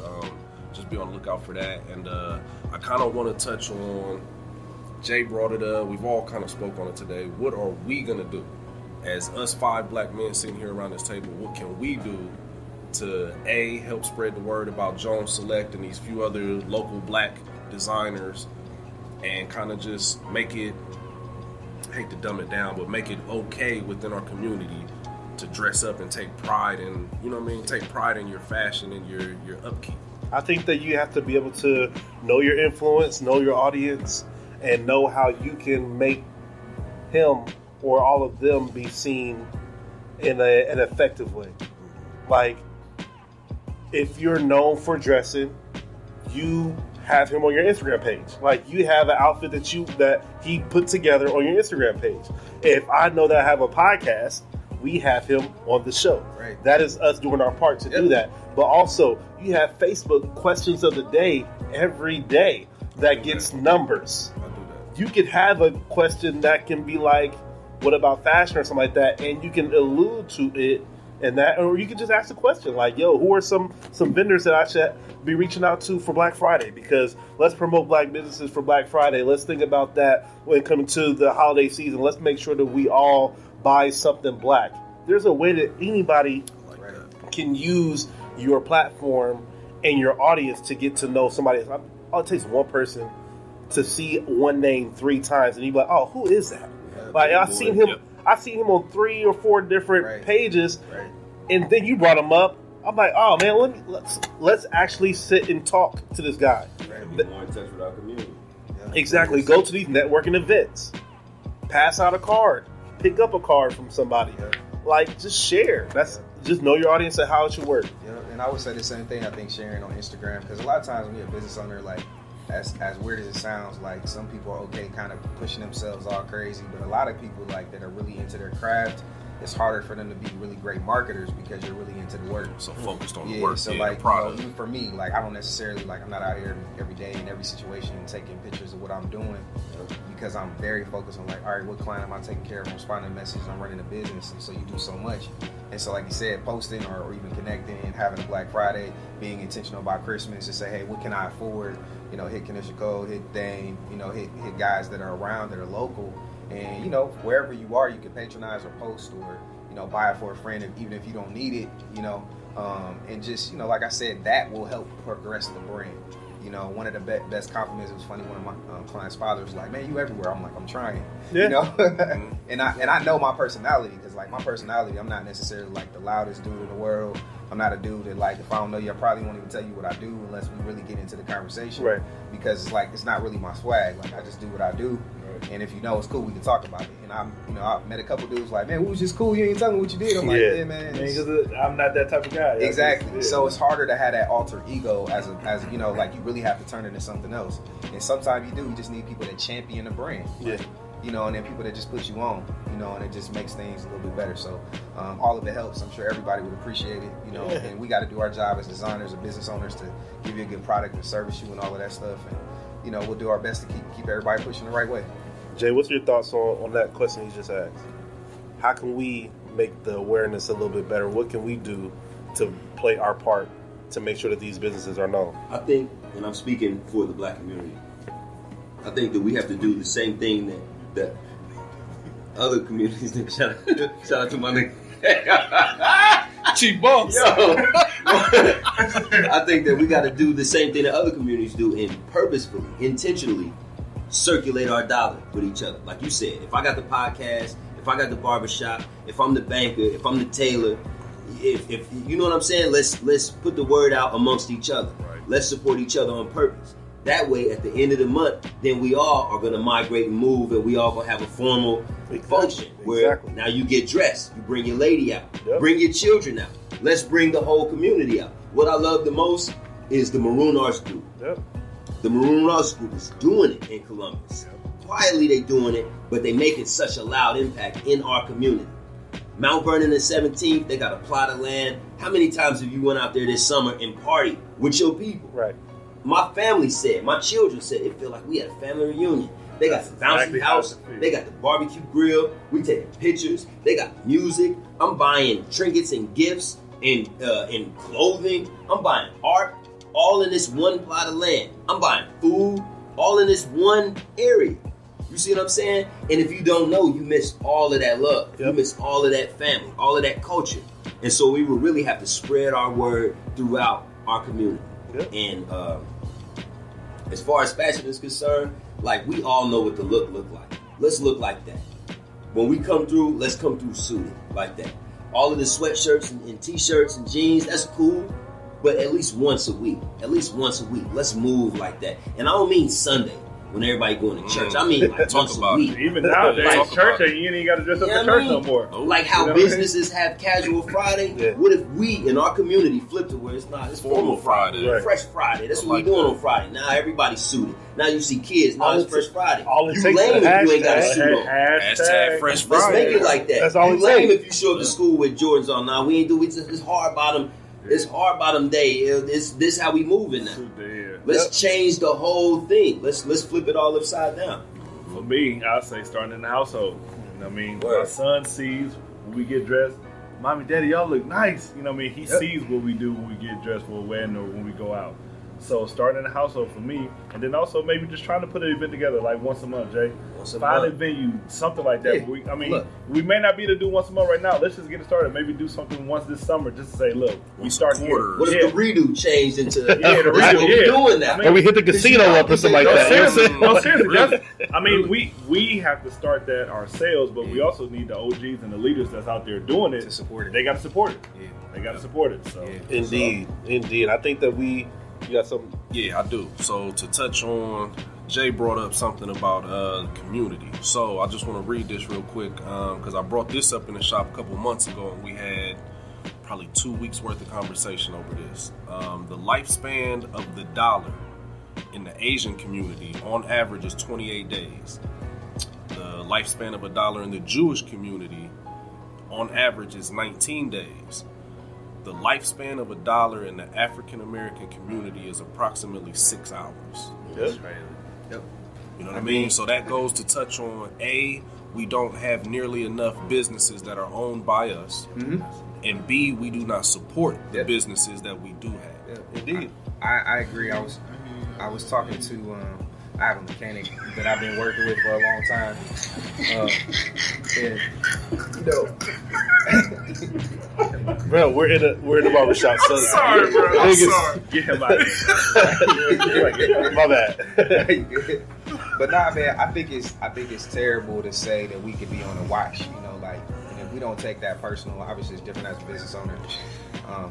Speaker 4: just be on the lookout for that. And I kind of want to touch on, Jay brought it up, we've all kind of spoke on it today. What are we going to do as us 5 black men sitting here around this table? What can we do to help spread the word about Jones Select and these few other local black designers, and kind of just make it, I hate to dumb it down, but make it okay within our community to dress up and take pride in, you know what I mean, take pride in your fashion and your upkeep.
Speaker 1: I think that you have to be able to know your influence, know your audience, and know how you can make him or all of them be seen in an effective way. Like, if you're known for dressing, you have him on your Instagram page. Like, you have an outfit that he put together on your Instagram page. If I know that I have a podcast, we have him on the show.
Speaker 5: Right.
Speaker 1: That is us doing our part to do that. But also, you have Facebook questions of the day every day that gets numbers.
Speaker 4: I do that.
Speaker 1: You could have a question that can be like, what about fashion or something like that? And you can allude to it and that, or you can just ask a question like, yo, who are some vendors that I should be reaching out to for Black Friday? Because let's promote Black businesses for Black Friday. Let's think about that when coming to the holiday season. Let's make sure that we all buy something Black. There's a way that anybody can use your platform and your audience to get to know somebody. All it takes one person to see one name 3 times, and you be like, "Oh, who is that?" Like I've seen him on 3 or 4 different pages, and then you brought him up. I'm like, "Oh man, let's actually sit and talk to this guy."
Speaker 2: Be more in touch with our community.
Speaker 1: Exactly. Go to these networking events, pass out a card, pick up a card from somebody. Like, just share. Just know your audience and how it should work.
Speaker 5: Yeah, and I would say the same thing. I think sharing on Instagram, because a lot of times when you're a business owner, like as weird as it sounds, like some people are okay kind of pushing themselves all crazy, but a lot of people like that are really into their craft, it's harder for them to be really great marketers because you're really into the work.
Speaker 4: So focused on the work.
Speaker 5: So like, even for me, like I don't necessarily like I'm not out here every day in every situation taking pictures of what I'm doing because I'm very focused on like, all right, what client am I taking care of? I'm responding to messages. I'm running a business, and so you do so much. And so like you said, posting or even connecting and having a Black Friday, being intentional about Christmas and say, hey, what can I afford? You know, hit Kanisha Cole, hit Dane, you know, hit guys that are around that are local. And, you know, wherever you are, you can patronize or post or, you know, buy it for a friend, even if you don't need it, you know. And just, you know, like I said, that will help progress the brand. You know, one of the best compliments, it was funny, one of my clients' father was like, man, you everywhere. I'm like, I'm trying, you know. and I know my personality, because, like, my personality, I'm not necessarily, like, the loudest dude in the world. I'm not a dude that, like, if I don't know you, I probably won't even tell you what I do unless we really get into the conversation. Right. Because it's like, it's not really my swag. Like, I just do what I do. And if you know it's cool, we can talk about it. And I met a couple dudes like, man, we was just cool. You ain't telling me what you did. I'm like, yeah, man.
Speaker 3: I'm not that type of guy.
Speaker 5: Exactly. So it's harder to have that alter ego as you know, like you really have to turn into something else. And sometimes you do. You just need people that champion the brand. Yeah. You know, and then people that just put you on. You know, and it just makes things a little bit better. So all of it helps. I'm sure everybody would appreciate it. You know, and we got to do our job as designers or business owners to give you a good product and service you and all of that stuff. And you know, we'll do our best to keep everybody pushing the right way.
Speaker 1: Jay, what's your thoughts on that question you just asked? How can we make the awareness a little bit better? What can we do to play our part to make sure that these businesses are known?
Speaker 2: I think, and I'm speaking for the Black community, I think that we have to do the same thing that other communities do. Shout out to my nigga.
Speaker 4: Chief Boss.
Speaker 2: Yo. I think that we got to do the same thing that other communities do and purposefully, intentionally circulate our dollar with each other. Like you said, if I got the podcast, if I got the barbershop, if I'm the banker, if I'm the tailor, if you know what I'm saying, let's put the word out amongst each other. Right. Let's support each other on purpose. That way, at the end of the month, then we all are going to migrate and move, and we all going to have a formal function where now you get dressed, you bring your lady out, bring your children out. Let's bring the whole community out. What I love the most is the Maroon Arts Group. The Maroon Arts Group is doing it in Columbus. Quietly they doing it, but they making such a loud impact in our community. Mount Vernon and 17th, they got a plot of land. How many times have you went out there this summer and partied with your people? Right. My family said, my children said, it feel like we had a family reunion. They got the bouncy house. They got the barbecue grill. We taking pictures. They got music. I'm buying trinkets and gifts and clothing. I'm buying art. All in this one plot of land. I'm buying food, all in this one area. You see what I'm saying? And if you don't know, you miss all of that love. You miss all of that family, all of that culture. And so we would really have to spread our word throughout our community. And as far as fashion is concerned, like we all know what the look like. Let's look like that. When we come through, let's come through suited like that. All of the sweatshirts and t-shirts and jeans, that's cool. But at least once a week, let's move like that. And I don't mean Sunday when everybody going to church. I mean like once a week.
Speaker 3: Even nowadays, church, you ain't got to dress up for church no more.
Speaker 2: Like how businesses have casual Friday. What if we in our community flipped to where it's not? It's formal Friday, Fresh Friday. That's what we doing on Friday. Now everybody's suited. Now you see kids. Now it's Fresh Friday. You lame if you ain't got a suit on.
Speaker 4: Hashtag Fresh Friday.
Speaker 2: Let's make it like that. That's all. You lame if you show up to school with Jordans on. Now we ain't do it. It's hard bottom It's hard bottom day. This how we moving now. Let's change the whole thing. Let's flip it all upside down.
Speaker 3: For me, I say starting in the household. You know what I mean?
Speaker 2: Word.
Speaker 3: My son sees when we get dressed. Mommy, Daddy, y'all look nice. You know what I mean? He sees what we do when we get dressed for a wedding or when we go out. So starting in the household for me, and then also maybe just trying to put an event together like once a month, Jay. Find a venue, something like that.
Speaker 5: Yeah.
Speaker 3: We may not be able to do once a month right now. Let's just get it started. Maybe do something once this summer just to say, look, we start here.
Speaker 2: What if the redo changed into
Speaker 3: the redo?
Speaker 2: We're doing that.
Speaker 1: And we hit the casino up or something like that.
Speaker 3: No, seriously. We have to start that ourselves, but we also need the OGs and the leaders that's out there doing it
Speaker 5: to support it.
Speaker 3: They got to support it.
Speaker 5: Yeah.
Speaker 3: They got to support it. So
Speaker 1: Indeed. I think that you got some.
Speaker 4: Yeah, I do. So to touch on, Jay brought up something about community. So I just want to read this real quick because I brought this up in the shop a couple months ago, and we had probably 2 weeks worth of conversation over this. The lifespan of the dollar in the Asian community on average is 28 days. The lifespan of a dollar in the Jewish community on average is 19 days. The lifespan of a dollar in the African American community is approximately 6 hours.
Speaker 1: Yep.
Speaker 4: You know what I mean? So that goes to touch on A, we don't have nearly enough businesses that are owned by us.
Speaker 5: Mm-hmm.
Speaker 4: And B, we do not support the businesses that we do have.
Speaker 5: Yeah, indeed. I agree. I was talking to I have a mechanic that I've been working with for a long time.
Speaker 1: Bro, we're in a barbershop. So
Speaker 4: Sorry, bro. I'm sorry.
Speaker 3: get him out of here.
Speaker 1: My bad.
Speaker 5: But nah, man, I think it's terrible to say that we could be on a watch. You know, like if we don't take that personal, obviously it's different as a business owner.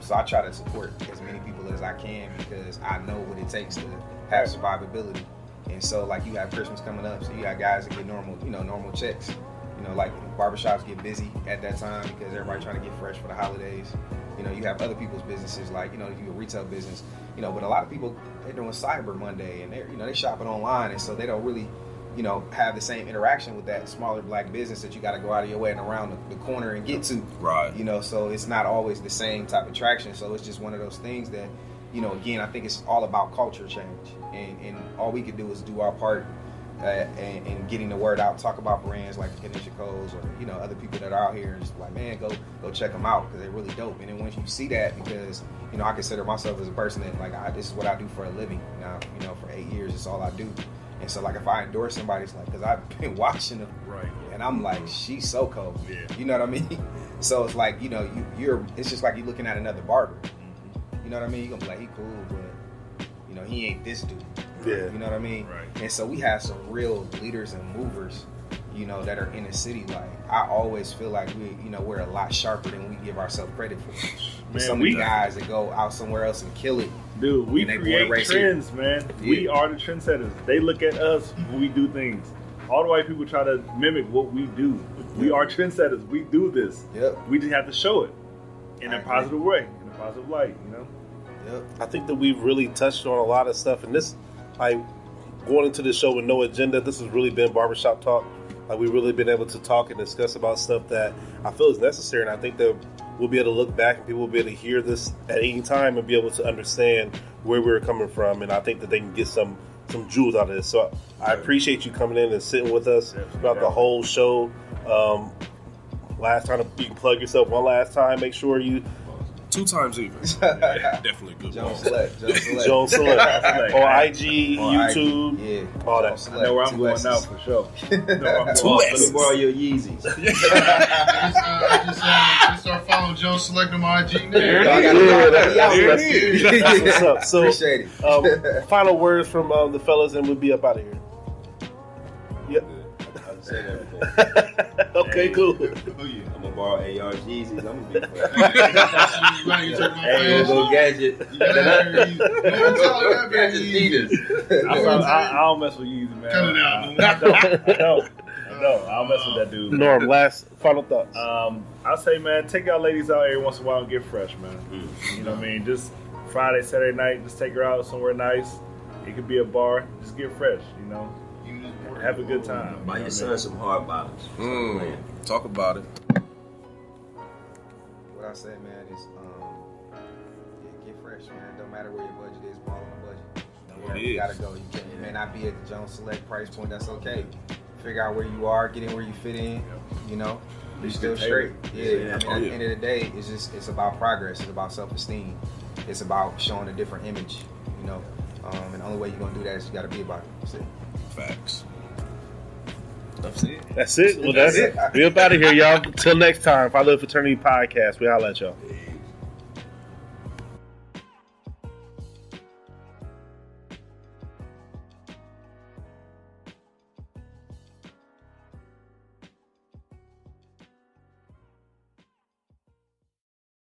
Speaker 5: So I try to support as many people as I can because I know what it takes to have survivability. And so, like, you have Christmas coming up, so you got guys that get normal checks. You know, like barbershops get busy at that time because everybody trying to get fresh for the holidays. You know, you have other people's businesses, like, you know, you do a retail business. You know, but a lot of people, they're doing Cyber Monday and they're shopping online, and so they don't really, you know, have the same interaction with that smaller black business that you got to go out of your way and around the corner and get to.
Speaker 4: Right.
Speaker 5: You know, so it's not always the same type of traction. So it's just one of those things that, you know, again, I think it's all about culture change, and all we can do is do our part in getting the word out. Talk about brands like Kinetic Codes or, you know, other people that are out here and just like, man, go check them out because they're really dope. And then once you see that, because, you know, I consider myself as a person that like this is what I do for a living now. You know, for 8 years, it's all I do. And so, like, if I endorse somebody, it's like, because I've been watching them,
Speaker 3: right?
Speaker 5: And I'm like, she's so cold.
Speaker 3: Yeah.
Speaker 5: You know what I mean? So it's like, you know, it's just like you're looking at another barber. You know what I mean? You're going to be like, he cool, but, you know, he ain't this dude.
Speaker 1: Yeah.
Speaker 5: You know what I mean?
Speaker 3: Right.
Speaker 5: And so we have some real leaders and movers, you know, that are in the city. Like, I always feel like we're a lot sharper than we give ourselves credit for.
Speaker 3: Man,
Speaker 5: some of the guys that go out somewhere else and kill it.
Speaker 3: Dude, we create trends, man. Yeah. We are the trendsetters. They look at us when we do things. All the white people try to mimic what we do. We are trendsetters. We do this.
Speaker 5: Yep.
Speaker 3: We just have to show it in a positive way, in a positive light, you know?
Speaker 5: Yep.
Speaker 1: I think that we've really touched on a lot of stuff, and this, going into this show with no agenda, this has really been barbershop talk. Like, we've really been able to talk and discuss about stuff that I feel is necessary, and I think that we'll be able to look back and people will be able to hear this at any time and be able to understand where we're coming from, and I think that they can get some jewels out of this. So I appreciate you coming in and sitting with us throughout the whole show. Last time, you can plug yourself one last time. Make sure you...
Speaker 4: 2 times even. Yeah, definitely good.
Speaker 5: Jones Select.
Speaker 1: Jones Select. On IG, YouTube,
Speaker 5: yeah,
Speaker 1: all that.
Speaker 5: Select.
Speaker 3: I know where I'm going now for sure.
Speaker 2: Let me borrow your Yeezys.
Speaker 6: Just start following Jones Select on my IG now.
Speaker 1: There it is. What's up? So,
Speaker 5: appreciate it.
Speaker 1: Final words from the fellas, and we'll be up out of here. Yep.
Speaker 2: I'll say that before.
Speaker 1: Okay, cool.
Speaker 6: Oh, yeah.
Speaker 2: I'm gonna borrow AR Yeezys. I'm gonna be
Speaker 6: You took my
Speaker 2: hey,
Speaker 6: flash.
Speaker 2: go gadget. That's Adidas.
Speaker 3: I don't mess with Yeezy, man.
Speaker 6: Cut it out.
Speaker 3: I don't mess with that dude.
Speaker 1: Norm, last final thoughts.
Speaker 3: I'll say, man, take y'all ladies out every once in a while and get fresh, man. You know what I mean? Just Friday, Saturday night, just take her out somewhere nice. It could be a bar. Just get fresh, you know? Have a good time.
Speaker 2: Buy your son some hard bottoms.
Speaker 4: Talk about it.
Speaker 5: What I say, man, is first, man. Don't matter where your budget is, ball on the budget.
Speaker 4: It
Speaker 5: You
Speaker 4: is.
Speaker 5: gotta go. You may not be at the Jones Select price point. That's okay. Figure out where you are, get in where you fit in. You know, be still straight. Yeah. I mean, at the end of the day, it's about progress. It's about self-esteem. It's about showing a different image. You know, and the only way you're gonna do that is you gotta be about it. That's it.
Speaker 4: Facts. That's it.
Speaker 1: That's it. Well, that's it. We up out of here, y'all. Till next time. Fatherhood Fraternity Podcast. We holla at y'all.